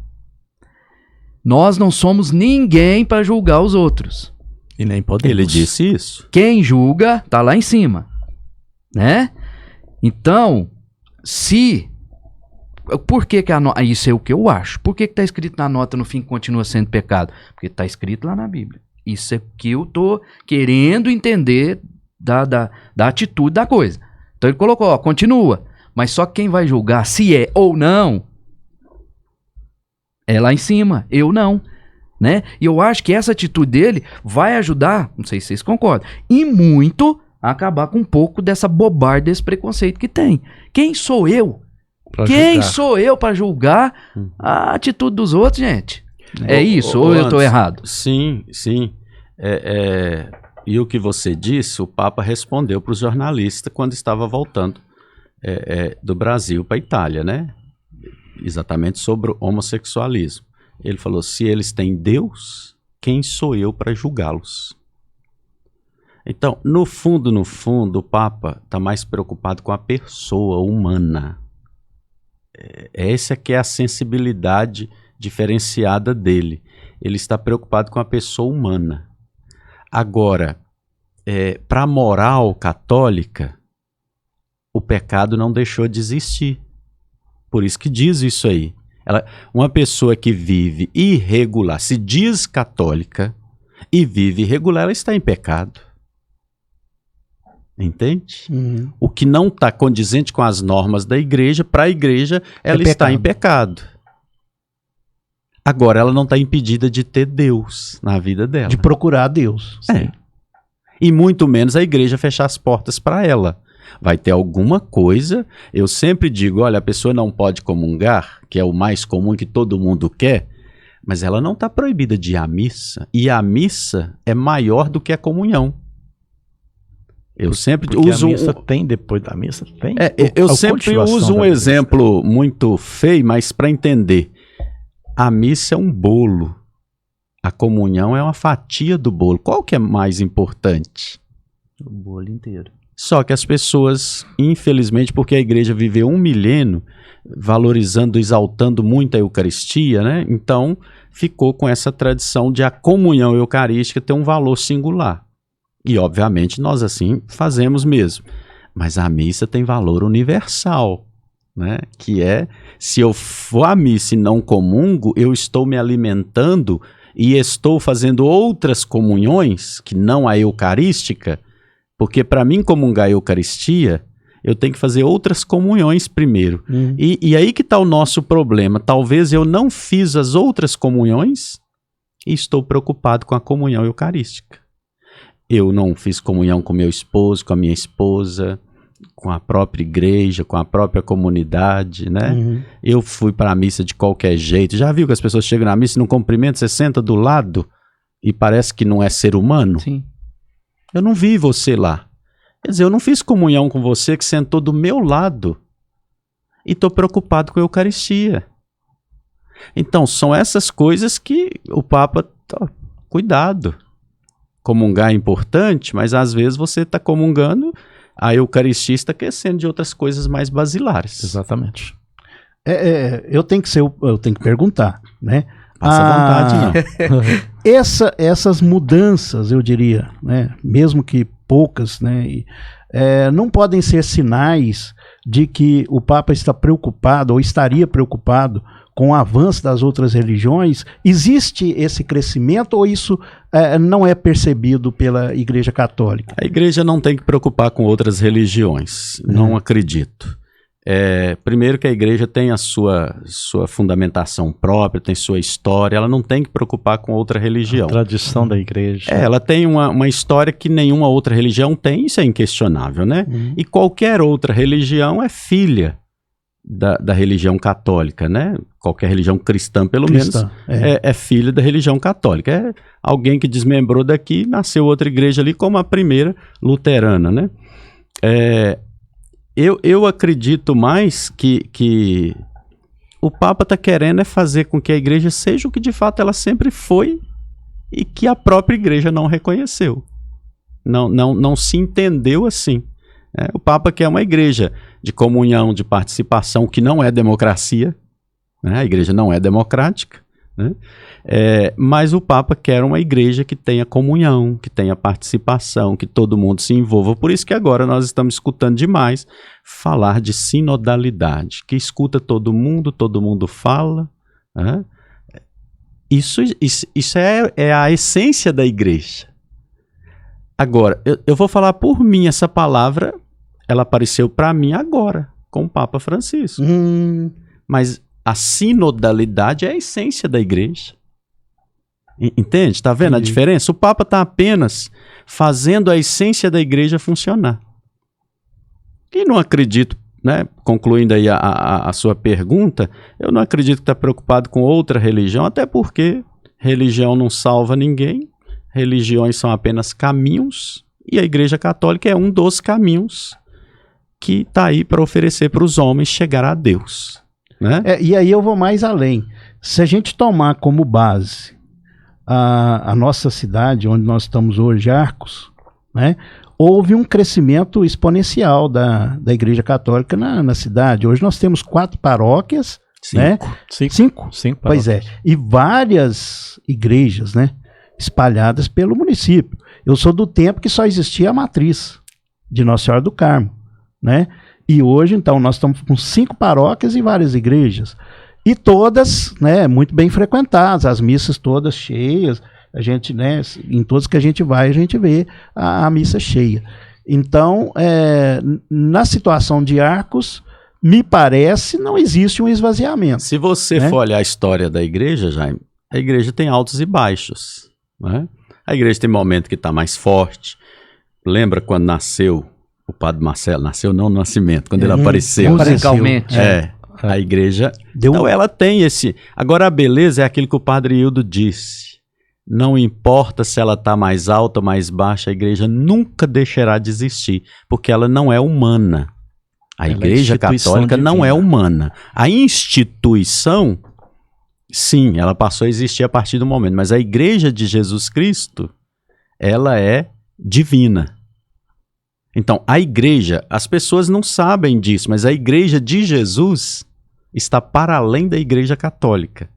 Nós não somos ninguém para julgar os outros. E nem podemos. Ele disse isso. Quem julga tá lá em cima, né? Então, por que a nota... Isso é o que eu acho. Por que tá escrito na nota no fim que continua sendo pecado? Porque tá escrito lá na Bíblia. Isso é que eu tô querendo entender da atitude da coisa. Então ele colocou, ó, continua. Mas só quem vai julgar se é ou não é lá em cima. Eu não. Né? E eu acho que essa atitude dele vai ajudar, não sei se vocês concordam, e muito a acabar com um pouco dessa bobagem, desse preconceito que tem. Quem sou eu? Sou eu para julgar a atitude dos outros, gente? É isso? Ou eu estou errado? Sim. E o que você disse, o Papa respondeu para os jornalistas quando estava voltando do Brasil para a Itália, né? Exatamente sobre o homossexualismo. Ele falou, se eles têm Deus, quem sou eu para julgá-los? Então, no fundo, o Papa está mais preocupado com a pessoa humana. Essa que é a sensibilidade diferenciada dele. Ele está preocupado com a pessoa humana. Agora, para a moral católica, o pecado não deixou de existir. Por isso que diz isso aí. Uma pessoa que vive irregular, se diz católica e vive irregular, ela está em pecado. Entende? O que não está condizente com as normas da igreja, para a igreja, ela está em pecado. Agora, ela não está impedida de ter Deus na vida dela. De procurar Deus. E muito menos a igreja fechar as portas para ela. Vai ter alguma coisa, eu sempre digo, olha, a pessoa não pode comungar, que é o mais comum que todo mundo quer, mas ela não está proibida de ir à missa, e a missa é maior do que a comunhão. Eu sempre uso... a missa tem, depois da missa tem. Eu sempre uso um exemplo muito feio, mas para entender, a missa é um bolo, a comunhão é uma fatia do bolo. Qual que é mais importante? O bolo inteiro. Só que as pessoas, infelizmente, porque a igreja viveu 1 milênio valorizando, exaltando muito a Eucaristia, né? Então ficou com essa tradição de a comunhão eucarística ter um valor singular. E, obviamente, nós assim fazemos mesmo. Mas a missa tem valor universal, né? Que é, se eu for à missa e não comungo, eu estou me alimentando e estou fazendo outras comunhões, que não a eucarística, porque para mim comungar a Eucaristia, eu tenho que fazer outras comunhões primeiro. E aí que está o nosso problema. Talvez eu não fiz as outras comunhões e estou preocupado com a comunhão eucarística. Eu não fiz comunhão com meu esposo, com a minha esposa, com a própria igreja, com a própria comunidade, né? Eu fui para a missa de qualquer jeito. Já viu que as pessoas chegam na missa e não cumprimentam, você senta do lado e parece que não é ser humano? Sim. Eu não vi você lá. Quer dizer, eu não fiz comunhão com você que sentou do meu lado e estou preocupado com a Eucaristia. Então, são essas coisas que o Papa... Cuidado. Comungar é importante, mas às vezes você está comungando, a Eucaristia está aquecendo de outras coisas mais basilares. Exatamente. Eu tenho que perguntar, né? Passa à vontade, não. Essas mudanças, eu diria, né, mesmo que poucas, né, não podem ser sinais de que o Papa está preocupado ou estaria preocupado com o avanço das outras religiões. Existe esse crescimento ou isso não é percebido pela Igreja Católica? A Igreja não tem que preocupar com outras religiões, não acredito. Primeiro que a igreja tem a sua fundamentação própria, tem sua história, ela não tem que preocupar com outra religião. A tradição da igreja. Ela tem uma história que nenhuma outra religião tem, isso é inquestionável, né? E qualquer outra religião é filha da religião católica, né? Qualquer religião cristã, pelo menos, é filha da religião católica. É alguém que desmembrou daqui, nasceu outra igreja ali, como a primeira luterana, né? Eu acredito mais que o Papa está querendo fazer com que a igreja seja o que de fato ela sempre foi e que a própria igreja não reconheceu. Não se entendeu assim. O Papa quer uma igreja de comunhão, de participação, que não é democracia, né? A igreja não é democrática, né? Mas o Papa quer uma igreja que tenha comunhão, que tenha participação, que todo mundo se envolva. Por isso que agora nós estamos escutando demais falar de sinodalidade, que escuta todo mundo fala, né? Isso é a essência da igreja. Agora, eu vou falar por mim, essa palavra, ela apareceu para mim agora, com o Papa Francisco. Mas a sinodalidade é a essência da igreja. Entende? Está vendo a diferença? O Papa está apenas fazendo a essência da igreja funcionar. E não acredito, né, concluindo aí a sua pergunta, eu não acredito que está preocupado com outra religião, até porque religião não salva ninguém, religiões são apenas caminhos, e a Igreja Católica é um dos caminhos que está aí para oferecer para os homens chegar a Deus, né? E aí eu vou mais além. Se a gente tomar como base a nossa cidade, onde nós estamos hoje, Arcos, né? Houve um crescimento exponencial da Igreja Católica na cidade. Hoje nós temos 4 paróquias, né? 5? Pois é. E várias igrejas, né? Espalhadas pelo município. Eu sou do tempo que só existia a matriz de Nossa Senhora do Carmo, né? E hoje, então, nós estamos com 5 paróquias e várias igrejas. E todas, né, muito bem frequentadas, as missas todas cheias. A gente, né, em todos que a gente vai, a gente vê a missa cheia. Então, na situação de Arcos, me parece, não existe um esvaziamento. Se você for olhar a história da igreja, Jaime, a igreja tem altos e baixos, né? A igreja tem momento que está mais forte. Lembra quando nasceu o Padre Marcelo? Nasceu não no nascimento, quando ele apareceu. Musicalmente. A igreja... Então ela tem esse... Agora a beleza é aquilo que o Padre Hildo disse. Não importa se ela está mais alta ou mais baixa, a igreja nunca deixará de existir, porque ela não é humana. A Igreja Católica não é humana. A instituição, sim, ela passou a existir a partir do momento, mas a Igreja de Jesus Cristo, ela é divina. Então, a igreja, as pessoas não sabem disso, mas a Igreja de Jesus está para além da Igreja Católica.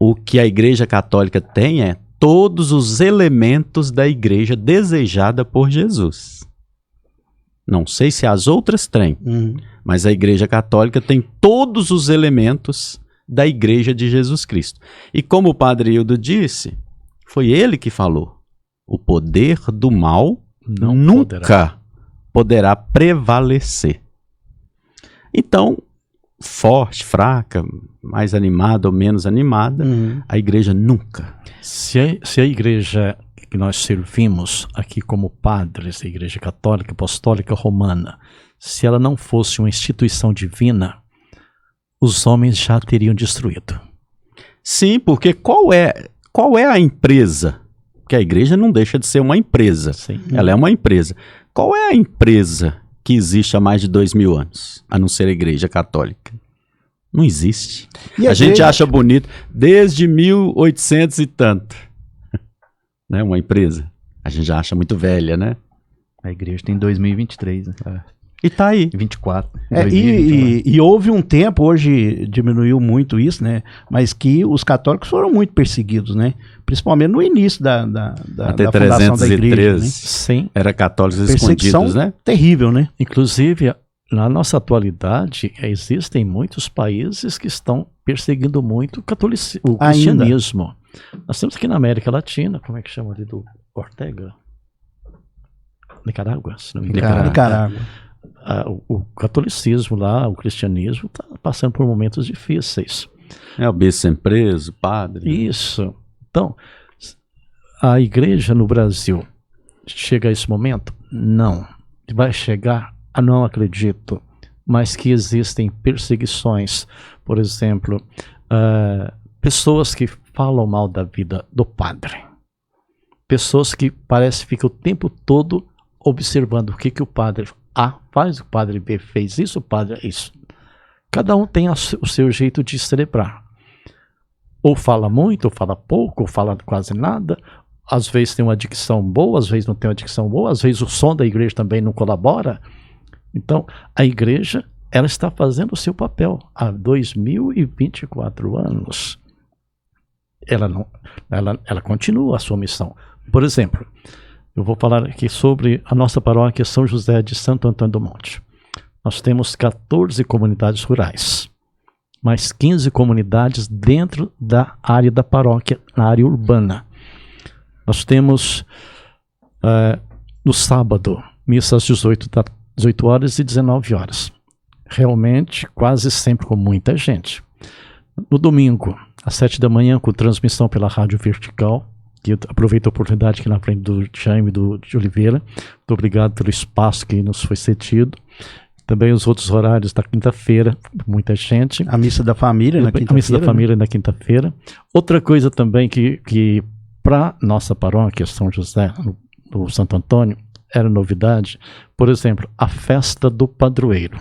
O que a Igreja Católica tem é todos os elementos da igreja desejada por Jesus. Não sei se as outras têm, mas a Igreja Católica tem todos os elementos da Igreja de Jesus Cristo. E como o Padre Hildo disse, foi ele que falou, o poder do mal nunca poderá prevalecer. Então, forte, fraca, mais animada ou menos animada, a igreja nunca. Se a igreja que nós servimos aqui como padres, a Igreja Católica Apostólica Romana, se ela não fosse uma instituição divina, os homens já teriam destruído. Sim, porque qual é a empresa? Porque a igreja não deixa de ser uma empresa. Sim. Ela é uma empresa. Qual é a empresa que existe há mais de 2000 anos, a não ser a Igreja Católica? Não existe. A gente acha bonito desde 1800 e tanto. Né? Uma empresa. A gente já acha muito velha, né? A igreja tem 2023, né? E tá aí. 24. E houve um tempo, hoje diminuiu muito isso, né? Mas que os católicos foram muito perseguidos, né? Principalmente no início da fundação da igreja. Né? Sim. Era católicos escondidos, né? Terrível, né? Inclusive, na nossa atualidade, existem muitos países que estão perseguindo muito o cristianismo. Nós temos aqui na América Latina, como é que chama ali do Ortega? Nicarágua, se não me engano. Nicarágua. O catolicismo lá, o cristianismo, está passando por momentos difíceis. O bispo sendo preso, padre. Isso. Então, a igreja no Brasil chega a esse momento? Não. Vai chegar? Não acredito. Mas que existem perseguições, por exemplo, pessoas que falam mal da vida do padre. Pessoas que parece que ficam o tempo todo observando o que o padre faz, o padre B fez isso, o padre isso. Cada um tem o seu jeito de celebrar. Ou fala muito, ou fala pouco, ou fala quase nada. Às vezes tem uma dicção boa, às vezes não tem uma dicção boa, às vezes o som da igreja também não colabora. Então, a igreja ela está fazendo o seu papel há 2024 anos. Ela continua a sua missão. Por exemplo, eu vou falar aqui sobre a nossa paróquia São José de Santo Antônio do Monte. Nós temos 14 comunidades rurais, mais 15 comunidades dentro da área da paróquia, na área urbana. Nós temos, no sábado, missa às 18 horas e 19 horas. Realmente, quase sempre com muita gente. No domingo, às 7 da manhã, com transmissão pela Rádio Vertical, que eu aproveito a oportunidade aqui na frente do Jaime de Oliveira. Muito obrigado pelo espaço que nos foi cedido. Também os outros horários da quinta-feira, muita gente. A missa da família na quinta-feira. A missa da família na quinta-feira. Outra coisa também que para nossa paróquia, São José, no Santo Antônio, era novidade. Por exemplo, a festa do padroeiro.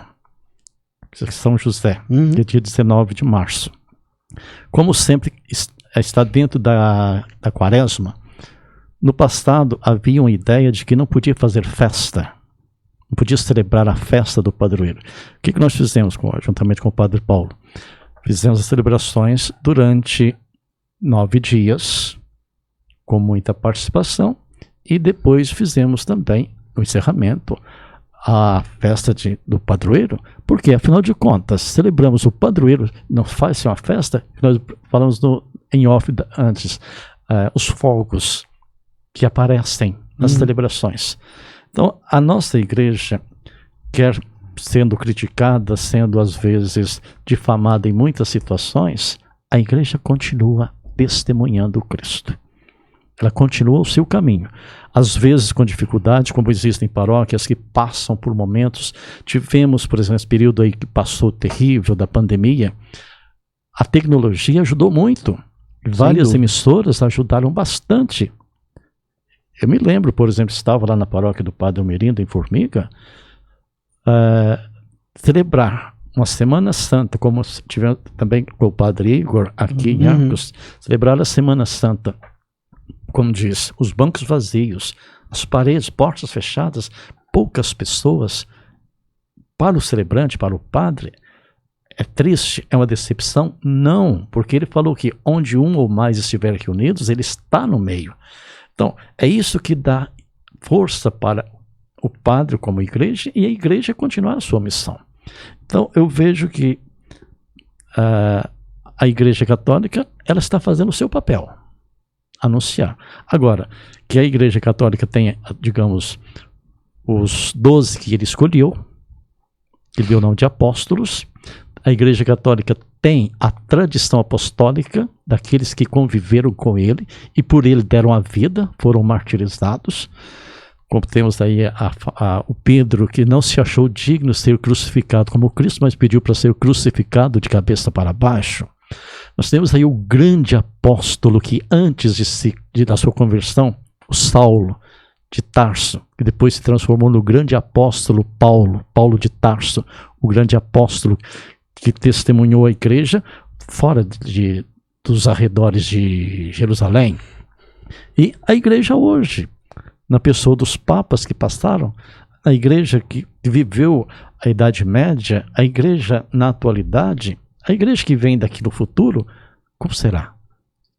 São José, que é dia 19 de março. Como sempre está dentro da quaresma, no passado havia uma ideia de que não podia fazer festa, não podia celebrar a festa do padroeiro. O que nós fizemos juntamente com o Padre Paulo? Fizemos as celebrações durante 9 dias, com muita participação, e depois fizemos também o encerramento, a festa do padroeiro, porque afinal de contas, celebramos o padroeiro, não faz uma festa, nós falamos em off antes, os fogos que aparecem nas celebrações. Então, a nossa igreja, quer sendo criticada, sendo às vezes difamada em muitas situações, a igreja continua testemunhando o Cristo. Ela continua o seu caminho. Às vezes com dificuldade, como existem paróquias que passam por momentos. Tivemos, por exemplo, esse período aí que passou terrível da pandemia. A tecnologia ajudou muito. Várias emissoras ajudaram bastante. Eu me lembro, por exemplo, estava lá na paróquia do Padre Almerindo, em Formiga, celebrar uma Semana Santa, como tivemos também com o Padre Igor aqui em Arcos, celebrar a Semana Santa. Como diz, os bancos vazios, as paredes, portas fechadas, poucas pessoas. Para o celebrante, para o padre, é triste, é uma decepção? Não, porque ele falou que onde um ou mais estiverem reunidos, ele está no meio. Então, é isso que dá força para o padre como igreja e a igreja continuar a sua missão. Então, eu vejo que a Igreja Católica, ela está fazendo o seu papel. Anunciar. Agora, que a Igreja Católica tenha, digamos, os 12 que ele escolheu, ele deu o nome de apóstolos. A Igreja Católica tem a tradição apostólica daqueles que conviveram com ele e por ele deram a vida, foram martirizados. Como temos aí o Pedro, que não se achou digno de ser crucificado como Cristo, mas pediu para ser crucificado de cabeça para baixo. Nós temos aí o grande apóstolo que antes da sua conversão, o Saulo de Tarso, que depois se transformou no grande apóstolo Paulo de Tarso, o grande apóstolo que testemunhou a igreja fora dos arredores de Jerusalém. E a igreja hoje, na pessoa dos papas que passaram, a igreja que viveu a Idade Média, a igreja na atualidade, a igreja que vem daqui no futuro, como será?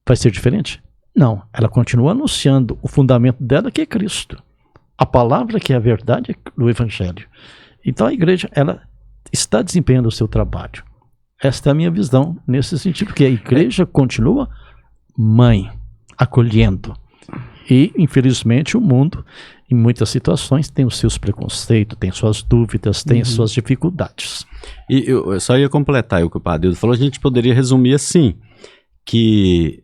Vai ser diferente? Não, ela continua anunciando o fundamento dela, que é Cristo. A palavra que é a verdade do Evangelho. Então a igreja, ela está desempenhando o seu trabalho. Esta é a minha visão nesse sentido, que a igreja continua mãe, acolhendo. E, infelizmente, o mundo, em muitas situações, tem os seus preconceitos, tem suas dúvidas, tem as suas dificuldades. E eu só ia completar o que o Padre Hildo falou. A gente poderia resumir assim, que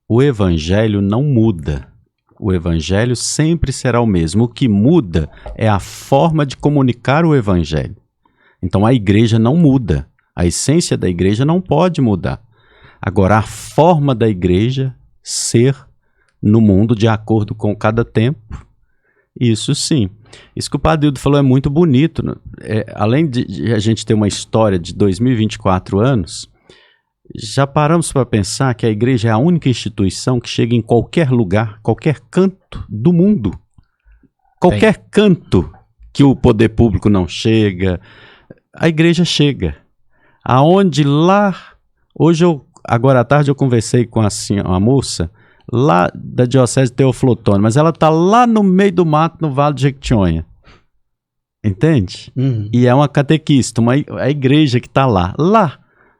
o Evangelho não muda. O Evangelho sempre será o mesmo. O que muda é a forma de comunicar o Evangelho. Então, a igreja não muda. A essência da igreja não pode mudar. Agora, a forma da igreja ser no mundo de acordo com cada tempo, isso sim. Isso que o Padre Hildo falou é muito bonito. Né? Além de a gente ter uma história de 2024 anos, já paramos para pensar que a igreja é a única instituição que chega em qualquer lugar, qualquer canto do mundo. Qualquer canto que o poder público não chega. a igreja chega. Aonde lá, agora à tarde eu conversei com uma moça lá da Diocese de Teoflotone, mas ela está lá no meio do mato, no Vale de Jequitinhonha. Entende? E é uma catequista, a igreja que está lá.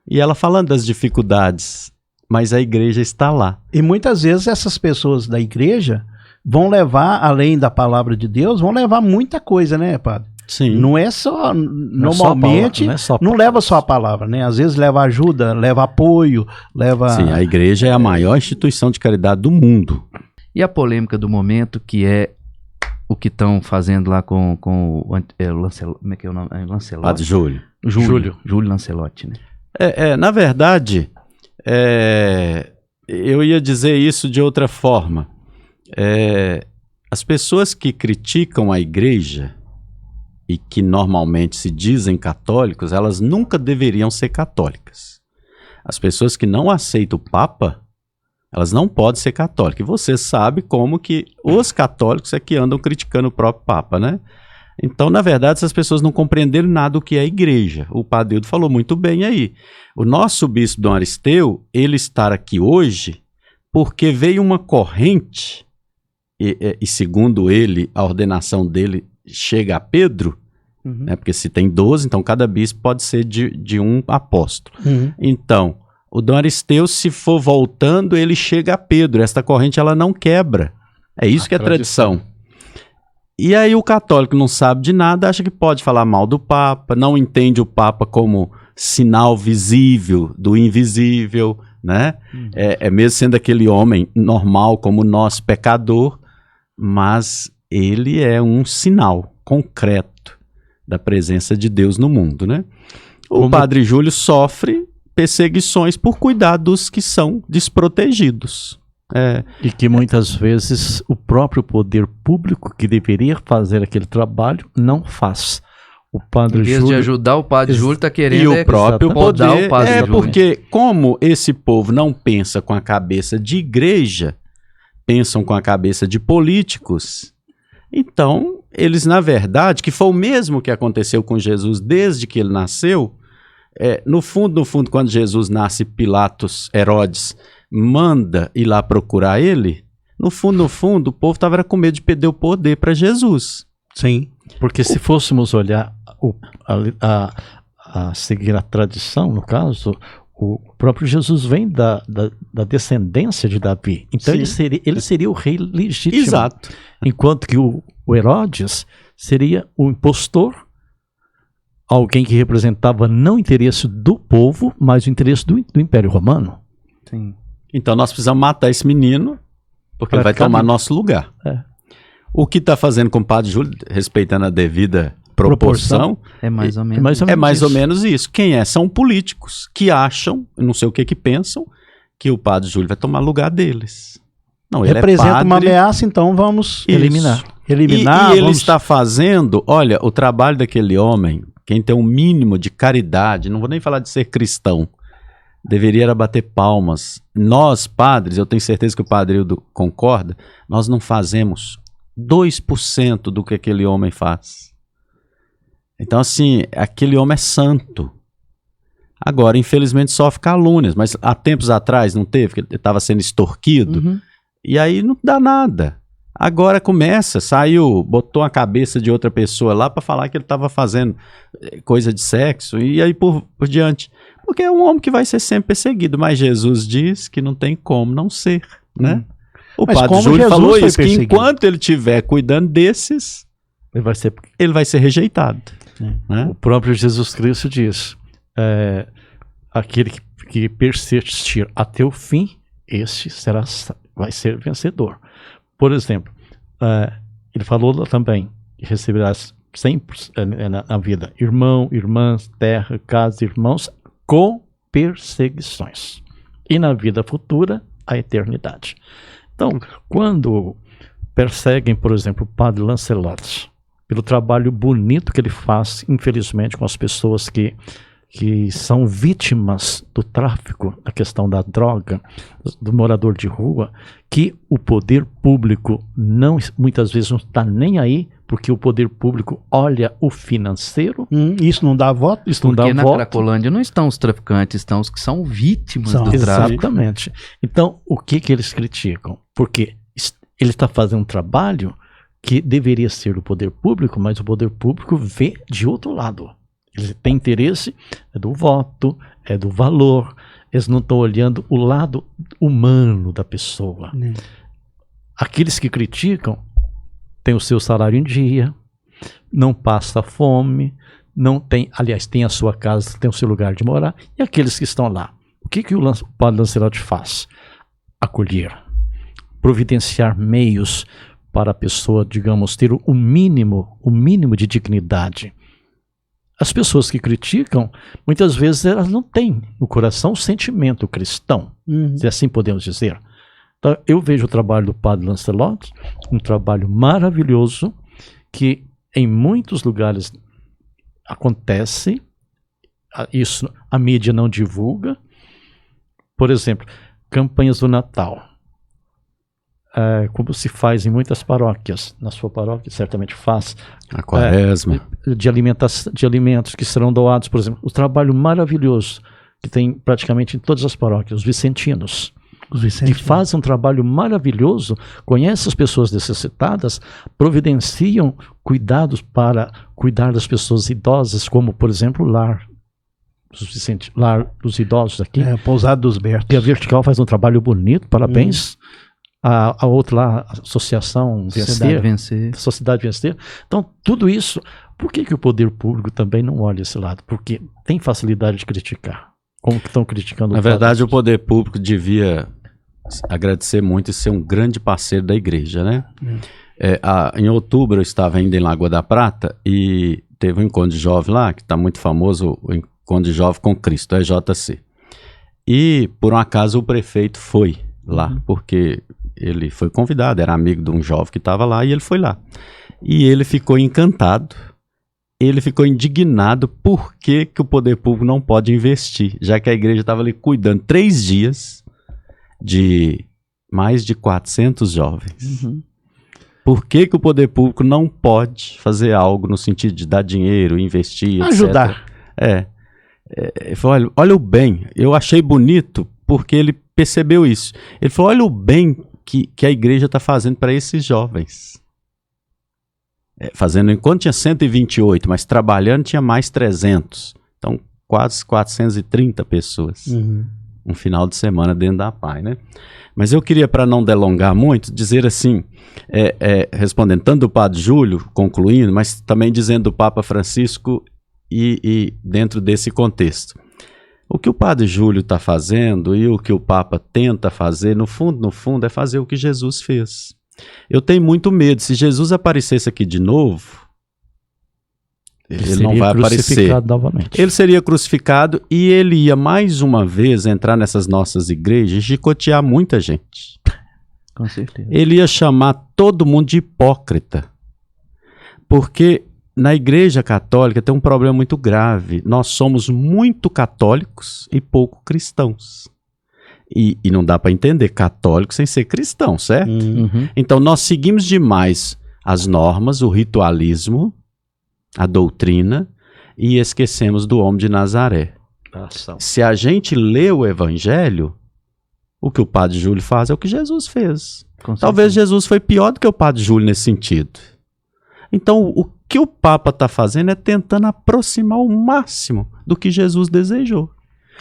E ela falando das dificuldades, mas a igreja está lá. E muitas vezes essas pessoas da igreja vão levar, além da palavra de Deus, vão levar muita coisa, né, padre? Sim. Não é só, normalmente, não leva só a palavra, né? Às vezes leva ajuda, leva apoio, leva... Sim, a igreja é a maior instituição de caridade do mundo. E a polêmica do momento, que é o que estão fazendo lá com o Lancelotti, como é que é o nome? Lancelotti. Padre Júlio. Júlio Lancelotti, né? Na verdade, eu ia dizer isso de outra forma. As pessoas que criticam a igreja e que normalmente se dizem católicos, elas nunca deveriam ser católicas. As pessoas que não aceitam o Papa, elas não podem ser católicas. E você sabe como que os católicos é que andam criticando o próprio Papa, né? Então, na verdade, essas pessoas não compreenderam nada do que é a igreja. O Padre Hildo falou muito bem aí. O nosso bispo Dom Aristeu, ele está aqui hoje porque veio uma corrente, e segundo ele, a ordenação dele chega a Pedro, né, porque se tem 12, então cada bispo pode ser de um apóstolo. Então, o Dom Aristeu, se for voltando, ele chega a Pedro. Esta corrente, ela não quebra. É isso que é tradição. E aí o católico não sabe de nada, acha que pode falar mal do Papa, não entende o Papa como sinal visível do invisível, né? Mesmo sendo aquele homem normal como nós, pecador, mas ele é um sinal concreto da presença de Deus no mundo, né? O Padre Júlio sofre perseguições por cuidar dos que são desprotegidos. E que muitas vezes o próprio poder público que deveria fazer aquele trabalho não faz. O Padre Júlio, de ajudar o Padre Júlio, está querendo e o próprio poder, o Padre Júlio. Porque como esse povo não pensa com a cabeça de igreja, pensam com a cabeça de políticos, então eles, na verdade, que foi o mesmo que aconteceu com Jesus desde que ele nasceu, no fundo, quando Jesus nasce, Herodes manda ir lá procurar ele, no fundo, o povo estava com medo de perder o poder para Jesus. Sim. Porque se fôssemos olhar a seguir a tradição, no caso, o próprio Jesus vem da descendência de Davi. Então ele seria o rei legítimo. Exato. Enquanto que o Herodes seria o impostor, alguém que representava não o interesse do povo, mas o interesse do Império Romano. Sim. Então nós precisamos matar esse menino, porque ele vai tomar nosso lugar. O que está fazendo com o Padre Júlio, respeitando a devida proporção, é mais ou menos isso. Quem é? São políticos que acham, não sei o que pensam, que o Padre Júlio vai tomar lugar deles. Não, ele representa padre, uma ameaça, então vamos eliminar. E ele está fazendo, olha, o trabalho daquele homem, quem tem um mínimo de caridade, não vou nem falar de ser cristão, deveria era bater palmas. Nós, padres, eu tenho certeza que o Padre Hildo concorda, nós não fazemos 2% do que aquele homem faz. Então, assim, aquele homem é santo. Agora, infelizmente, sofre calúnias, mas há tempos atrás não teve, que ele estava sendo extorquido, e aí não dá nada. Agora botou a cabeça de outra pessoa lá para falar que ele estava fazendo coisa de sexo, e aí por diante. Porque é um homem que vai ser sempre perseguido, mas Jesus diz que não tem como não ser, né? O Padre Júlio falou isso, que enquanto ele estiver cuidando desses, ele vai ser rejeitado. Né? O próprio Jesus Cristo diz, aquele que persistir até o fim, esse vai ser vencedor. Por exemplo, ele falou também que receberás sempre na vida irmão, irmãs, terra, casa, irmãos, com perseguições. E na vida futura, a eternidade. Então, quando perseguem, por exemplo, o Padre Lancelotti, pelo trabalho bonito que ele faz, infelizmente, com as pessoas que que são vítimas do tráfico, a questão da droga, do morador de rua, que o poder público muitas vezes não está nem aí, porque o poder público olha o financeiro. Isso não dá voto? Isso não dá Porque na voto. Cracolândia não estão os traficantes, estão os que são vítimas do tráfico. Exatamente. Então, o que eles criticam? Porque ele está fazendo um trabalho que deveria ser do poder público, mas o poder público vê de outro lado. Ele tem interesse do voto, do valor. Eles não estão olhando o lado humano da pessoa. Aqueles que criticam têm o seu salário em dia, não passa fome, não tem, aliás, tem a sua casa, tem o seu lugar de morar. E aqueles que estão lá, o que o Padre Lancelotti faz? Acolher, providenciar meios para a pessoa, digamos, ter o mínimo de dignidade. As pessoas que criticam, muitas vezes elas não têm no coração o sentimento cristão, se assim podemos dizer. Então, eu vejo o trabalho do Padre Lancelotti, um trabalho maravilhoso, que em muitos lugares acontece, isso a mídia não divulga. Por exemplo, campanhas do Natal. Como se faz em muitas paróquias, na sua paróquia certamente faz, a quaresma, de alimentos que serão doados, por exemplo, o trabalho maravilhoso que tem praticamente em todas as paróquias, os vicentinos, que fazem um trabalho maravilhoso, conhecem as pessoas necessitadas, providenciam cuidados para cuidar das pessoas idosas, como por exemplo o lar dos idosos aqui. Pousada dos Bertos. E a Vertical faz um trabalho bonito, parabéns. A outra lá, a Associação Vencer. Sociedade Vencer. Então, tudo isso, por que o poder público também não olha esse lado? Porque tem facilidade de criticar. Como que estão criticando? Na verdade, o poder público devia agradecer muito e ser um grande parceiro da igreja, né? Em outubro eu estava ainda em Lagoa da Prata e teve um encontro de jovem lá, que está muito famoso, o Encontro de Jovem com Cristo, EJC. E, por um acaso, o prefeito foi lá, porque ele foi convidado, era amigo de um jovem que estava lá e ele foi lá. E ele ficou encantado, ele ficou indignado por que o poder público não pode investir, já que a igreja estava ali cuidando 3 dias de mais de 400 jovens. Por que o poder público não pode fazer algo no sentido de dar dinheiro, investir, ajudar? Ele falou, olha o bem, eu achei bonito porque ele percebeu isso. Ele falou, olha o bem que a igreja está fazendo para esses jovens. Fazendo enquanto tinha 128, mas trabalhando tinha mais 300. Então, quase 430 pessoas. Um final de semana dentro da PAI, né? Mas eu queria, para não delongar muito, dizer assim, respondendo tanto do Padre Júlio, concluindo, mas também dizendo do Papa Francisco e dentro desse contexto. O que o Padre Júlio está fazendo e o que o Papa tenta fazer, no fundo, é fazer o que Jesus fez. Eu tenho muito medo, se Jesus aparecesse aqui de novo, ele não vai aparecer. Novamente. Ele seria crucificado e ele ia mais uma vez entrar nessas nossas igrejas e chicotear muita gente. Com certeza. Ele ia chamar todo mundo de hipócrita. Porque na Igreja Católica tem um problema muito grave. Nós somos muito católicos e pouco cristãos. E não dá para entender católico sem ser cristão, certo? Então nós seguimos demais as normas, o ritualismo, a doutrina, e esquecemos do homem de Nazaré. Se a gente lê o Evangelho, o que o Padre Júlio faz é o que Jesus fez. Talvez Jesus foi pior do que o Padre Júlio nesse sentido. Então, o que o Papa está fazendo é tentando aproximar o máximo do que Jesus desejou.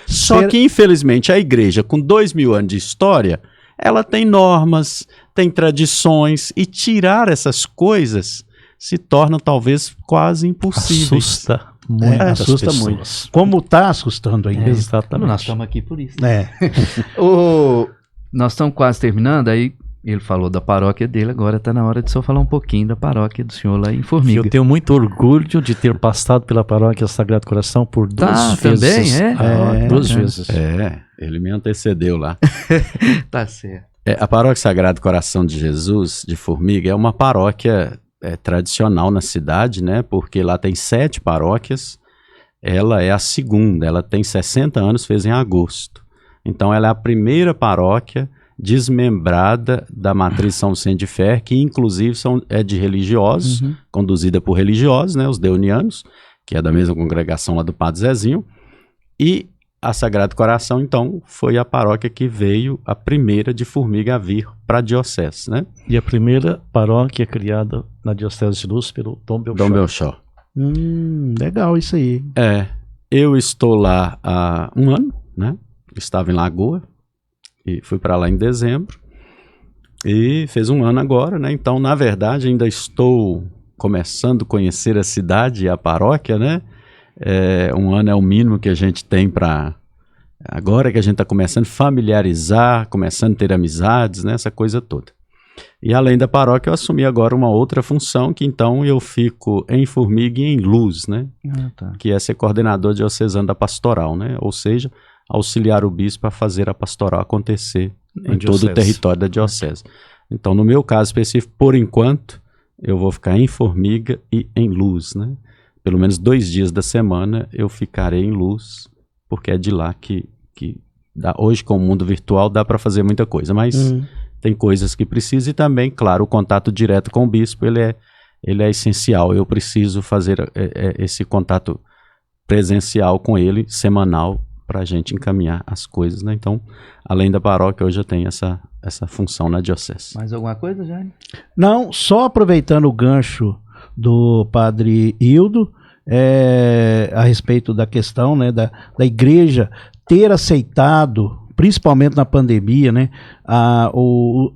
Só que, infelizmente, a igreja, com 2000 anos de história, ela tem normas, tem tradições, e tirar essas coisas se torna talvez quase impossível. Assusta muito. Assusta muito. Como está assustando ainda. Exatamente. Nós estamos aqui por isso. Nós estamos quase terminando, aí ele falou da paróquia dele, agora está na hora de só falar um pouquinho da paróquia do senhor lá em Formiga. Eu tenho muito orgulho de ter passado pela paróquia Sagrado Coração por 2 vezes. Também, 2 vezes. Ele me antecedeu lá. Tá certo. A paróquia Sagrado Coração de Jesus, de Formiga, é uma paróquia tradicional na cidade, né? Porque lá tem 7 paróquias, ela é a segunda, ela tem 60 anos, fez em agosto. Então ela é a primeira paróquia desmembrada da matriz São Vicente de Fer, que inclusive é de religiosos, conduzida por religiosos, né, os deunianos, que é da mesma congregação lá do Padre Zezinho, e a Sagrado Coração, então, foi a paróquia que veio a primeira de Formiga a vir para a diocese, né? E a primeira paróquia criada na Diocese de Luz pelo Dom Belchor. Dom Belchor. Legal isso aí. Eu estou lá há um ano, né? Estava em Lagoa e fui para lá em dezembro e fez um ano agora, né? Então, na verdade, ainda estou começando a conhecer a cidade e a paróquia, né? Um ano é o mínimo que a gente tem para... Agora que a gente está começando a familiarizar, começando a ter amizades, né? Essa coisa toda. E além da paróquia, eu assumi agora uma outra função, que então eu fico em Formiga e em Luz, né? Que é ser coordenador diocesano da pastoral, né? Ou seja, auxiliar o bispo a fazer a pastoral acontecer em todo o território da diocese. Então, no meu caso específico, por enquanto, eu vou ficar em Formiga e em Luz, né? Pelo menos 2 dias da semana eu ficarei em Luz, porque é de lá que dá, hoje com o mundo virtual dá para fazer muita coisa, mas tem coisas que precisa e também, claro, o contato direto com o bispo, ele é essencial. Eu preciso fazer esse contato presencial com ele, semanal, para a gente encaminhar as coisas, né? Então, além da paróquia, hoje eu tenho essa função na diocese. Mais alguma coisa, Jaime? Não, só aproveitando o gancho do Padre Hildo, a respeito da questão, né, da igreja ter aceitado, principalmente na pandemia, né,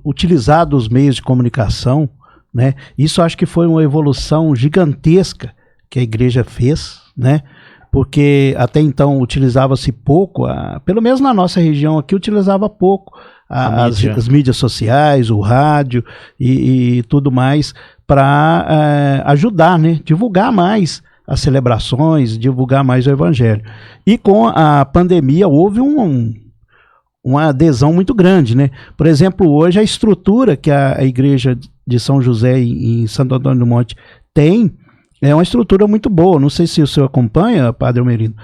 utilizar os meios de comunicação, né, isso acho que foi uma evolução gigantesca que a igreja fez, né, porque até então utilizava-se pouco, pelo menos na nossa região aqui utilizava pouco as mídias sociais, o rádio e tudo mais para ajudar, né, divulgar mais as celebrações, divulgar mais o evangelho. E com a pandemia houve uma adesão muito grande, né? Por exemplo, hoje a estrutura que a igreja de São José em Santo Antônio do Monte tem é uma estrutura muito boa. Não sei se o senhor acompanha, Padre Almerino.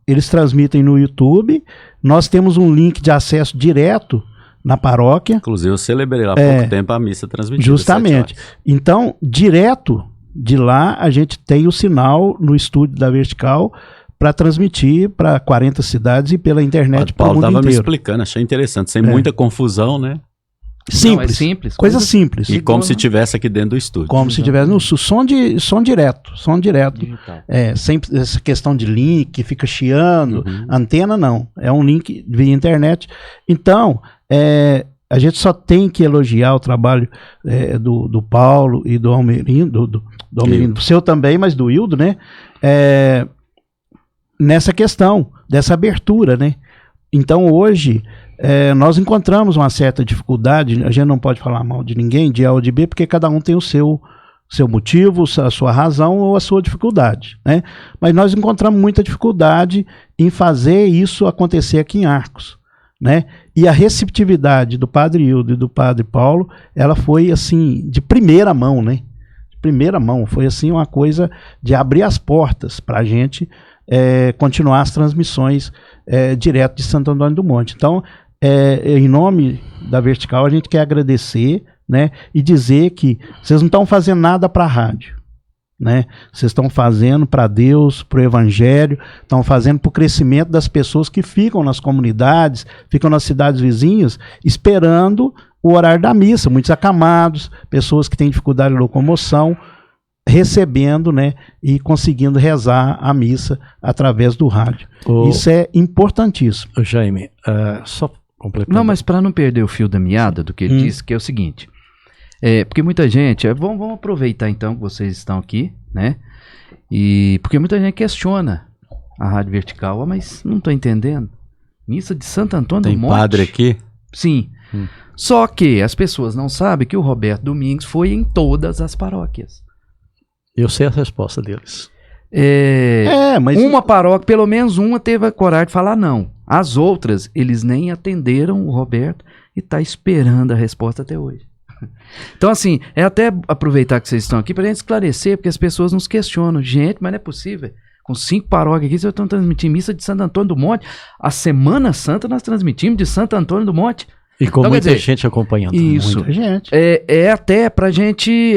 Eles transmitem no YouTube. Nós temos um link de acesso direto na paróquia. Inclusive eu celebrei lá há pouco tempo a missa transmitida. Justamente. Então, direto de lá a gente tem o sinal no estúdio da Vertical para transmitir para 40 cidades e pela internet para o mundo inteiro. Paulo estava me explicando, achei interessante, sem muita confusão, né? Simples. Não, é simples. Coisa simples. E como se tivesse aqui dentro do estúdio. Como se tivesse no som direto. Digital. Sem essa questão de link, que fica chiando. Antena não. É um link via internet. Então, a gente só tem que elogiar o trabalho do Paulo e do Almerino, do Almerino, seu também, mas do Hildo, né? Nessa questão, dessa abertura, né? Então, hoje, nós encontramos uma certa dificuldade, a gente não pode falar mal de ninguém, de A ou de B, porque cada um tem o seu motivo, a sua razão ou a sua dificuldade, né? Mas nós encontramos muita dificuldade em fazer isso acontecer aqui em Arcos, né? E a receptividade do Padre Hildo e do Padre Paulo, ela foi assim, de primeira mão, né? De primeira mão, foi assim uma coisa de abrir as portas para a gente continuar as transmissões direto de Santo Antônio do Monte. Então, em nome da Vertical, a gente quer agradecer, né? E dizer que vocês não estão fazendo nada para a rádio, né? Vocês estão fazendo para Deus, para o Evangelho, estão fazendo para o crescimento das pessoas que ficam nas comunidades, ficam nas cidades vizinhas, esperando o horário da missa, muitos acamados, pessoas que têm dificuldade de locomoção, recebendo, né, e conseguindo rezar a missa através do rádio. Isso é importantíssimo. Jaime, só completando. Não, mas para não perder o fio da meada do que ele disse, que é o seguinte... porque muita gente, vamos aproveitar então que vocês estão aqui, né? E porque muita gente questiona a Rádio Vertical, mas não estou entendendo. Missa de Santo Antônio do Monte. Tem padre aqui? Sim. Só que as pessoas não sabem que o Roberto Domingos foi em todas as paróquias. Eu sei a resposta deles. Mas uma paróquia, pelo menos uma, teve a coragem de falar não. As outras, eles nem atenderam o Roberto e está esperando a resposta até hoje. Então, assim, até aproveitar que vocês estão aqui para a gente esclarecer, porque as pessoas nos questionam. Gente, mas não é possível. com 5 paróquias aqui, vocês estão transmitindo missa de Santo Antônio do Monte. A Semana Santa nós transmitimos de Santo Antônio do Monte. E com muita gente acompanhando. Isso. Muita gente. É até pra gente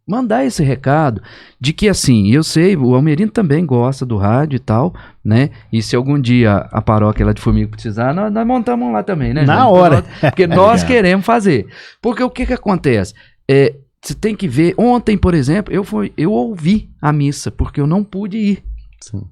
mandar esse recado de que, assim, eu sei, o Almerindo também gosta do rádio e tal, né? E se algum dia a paróquia lá de Formiga precisar, nós montamos lá também, né? Na hora. Porque nós queremos fazer. Porque o que acontece? Você tem que ver, ontem, por exemplo, eu ouvi a missa, porque eu não pude ir. Sim.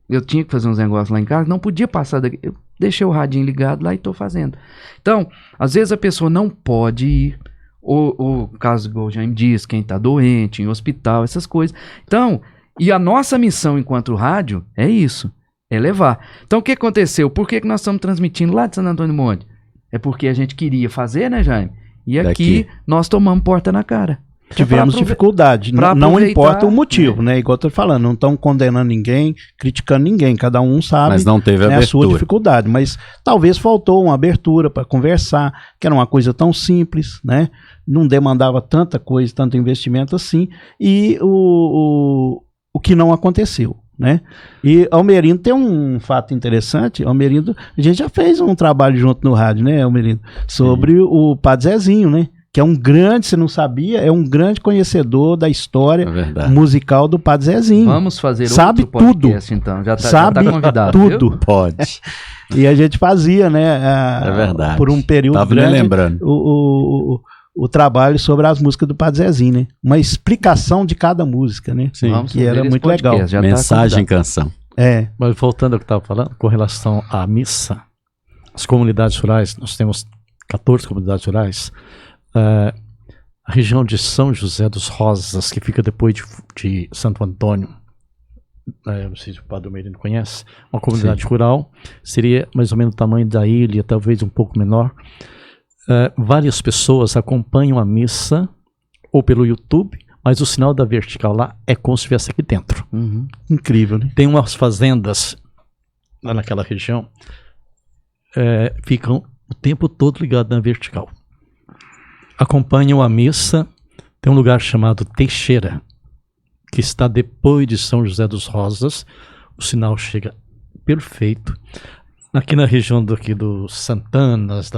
Eu tinha que fazer uns negócios lá em casa, não podia passar daqui. Eu deixei o radinho ligado lá e tô fazendo. Então, às vezes a pessoa não pode ir, ou caso igual o Jaime diz, quem tá doente, em hospital, essas coisas. Então, e a nossa missão enquanto rádio é isso, é levar. Então, o que aconteceu? Por que nós estamos transmitindo lá de Santo Antônio do Monte? É porque a gente queria fazer, né, Jaime? E aqui nós tomamos porta na cara. Tivemos dificuldade, não importa o motivo, né? Igual eu tô falando, não estão condenando ninguém, criticando ninguém, cada um sabe, mas não teve abertura. A sua dificuldade, mas talvez faltou uma abertura para conversar, que era uma coisa tão simples, né? Não demandava tanta coisa, tanto investimento assim, e o que não aconteceu, né? E Almerindo tem um fato interessante, Almerindo, a gente já fez um trabalho junto no rádio, né, Almerindo, sobre o Padre Zezinho, né? Que é um grande, você não sabia, é um grande conhecedor da história musical do Padre Zezinho. Vamos fazer sabe outro podcast, tudo. Então. Já tá convidado. Tudo. Viu? Pode. E a gente fazia, né? É verdade. Por um período Tava grande, me lembrando. o trabalho sobre as músicas do Padre Zezinho, né? Uma explicação de cada música, né? Sim. Que era muito legal. Mensagem em canção. Mas voltando ao que eu estava falando, com relação à missa, as comunidades rurais, nós temos 14 comunidades rurais. A região de São José dos Rosas, que fica depois de Santo Antônio, não sei se o Padre Almerindo conhece, uma comunidade rural, seria mais ou menos o tamanho da ilha, talvez um pouco menor. Várias pessoas acompanham a missa ou pelo YouTube, mas o sinal da vertical lá é como se estivesse aqui dentro. Uhum. Incrível, né? Tem umas fazendas lá naquela região, ficam o tempo todo ligados na vertical. Acompanham a missa. Tem um lugar chamado Teixeira, que está depois de São José dos Rosas. O sinal chega perfeito. Aqui na região do Santanas,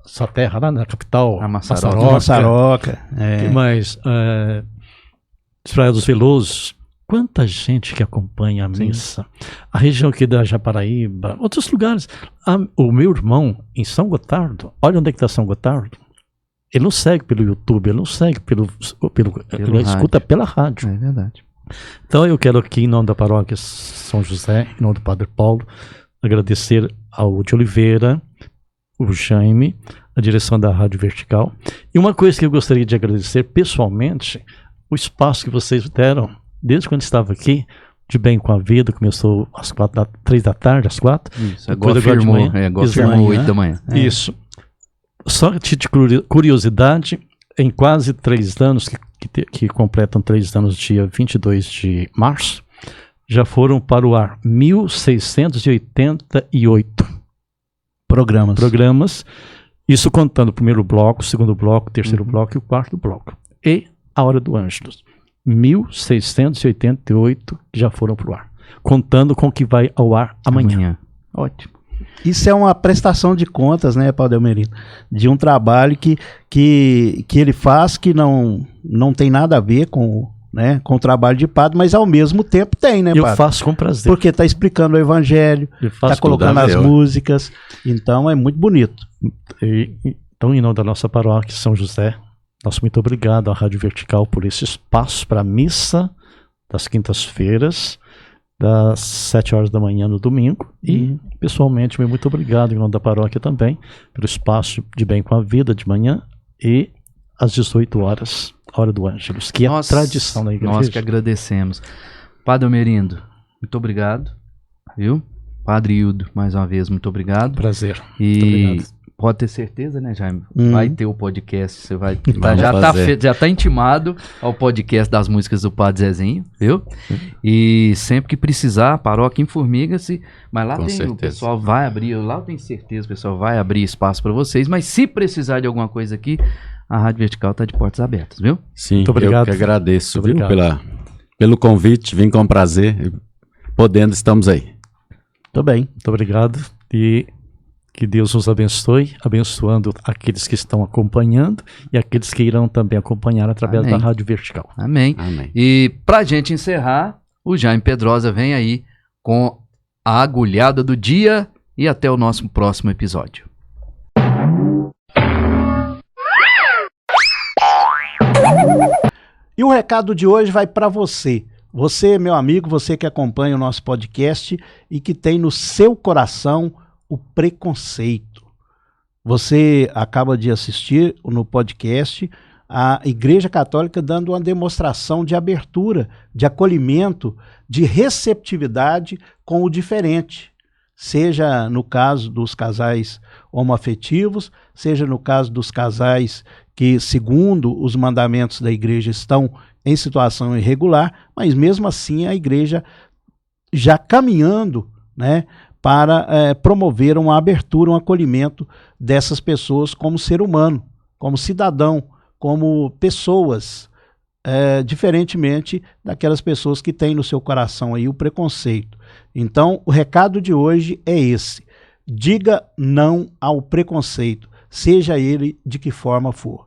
sua terra, lá na capital, a Massaroca. Que mais? Praia dos Velosos. Quanta gente que acompanha a missa. A região aqui da Japaraíba, outros lugares. O meu irmão, em São Gotardo, olha onde é que está São Gotardo. Ele não segue pelo YouTube, ele não segue ele escuta pela rádio. É verdade. Então eu quero aqui, em nome da paróquia São José, em nome do Padre Paulo, agradecer ao de Oliveira, o Jaime, a direção da Rádio Vertical. E uma coisa que eu gostaria de agradecer pessoalmente, o espaço que vocês deram, desde quando estava aqui, de Bem com a Vida, começou às 3 da tarde, às 4. Isso, agora firmou 8 da manhã. Isso. Só de curiosidade, em quase 3 anos, que completam 3 anos, dia 22 de março, já foram para o ar 1.688 programas. Isso contando o primeiro bloco, o segundo bloco, o terceiro bloco e o quarto bloco. E a Hora do Ângelus. 1.688 que já foram para o ar. Contando com o que vai ao ar amanhã. Ótimo. Isso é uma prestação de contas, né, Padre Almerindo? De um trabalho que ele faz que não tem nada a ver com o trabalho de padre, mas ao mesmo tempo tem, né, padre? Eu faço com prazer. Porque está explicando o evangelho, está colocando as músicas, então é muito bonito. Então, em nome da nossa paróquia São José, nosso muito obrigado à Rádio Vertical por esse espaço para a missa das quintas-feiras, das 7 horas da manhã no domingo. E, pessoalmente, muito obrigado em nome da paróquia também, pelo espaço de Bem com a Vida de manhã e às 18 horas, a Hora do Ângelus, que é a tradição da igreja. Nós que agradecemos. Padre Almerindo, muito obrigado, viu? Padre Hildo, mais uma vez, muito obrigado. Prazer. E muito obrigado. Pode ter certeza, né, Jaime? Vai ter o podcast, você vai... já tá intimado ao podcast das músicas do Padre Zezinho, viu? E sempre que precisar, paróquia em Formiga-se, mas lá o pessoal vai abrir, lá eu tenho certeza, o pessoal vai abrir espaço para vocês, mas se precisar de alguma coisa aqui, a Rádio Vertical tá de portas abertas, viu? Sim, muito obrigado. Eu que agradeço, viu, pelo convite, vim com prazer. Podendo, estamos aí. Muito bem. Muito obrigado e que Deus nos abençoe, abençoando aqueles que estão acompanhando e aqueles que irão também acompanhar através da Rádio Vertical. Amém. Amém. E pra gente encerrar, o Jaime Pedrosa vem aí com a agulhada do dia e até o nosso próximo episódio. E o recado de hoje vai para você. Você, meu amigo, você que acompanha o nosso podcast e que tem no seu coração o preconceito. Você acaba de assistir no podcast a Igreja Católica dando uma demonstração de abertura, de acolhimento, de receptividade com o diferente. Seja no caso dos casais homoafetivos, seja no caso dos casais que, segundo os mandamentos da igreja, estão em situação irregular, mas mesmo assim a igreja já caminhando, né, para promover uma abertura, um acolhimento dessas pessoas como ser humano, como cidadão, como pessoas, diferentemente daquelas pessoas que têm no seu coração aí o preconceito. Então, o recado de hoje é esse: diga não ao preconceito, seja ele de que forma for.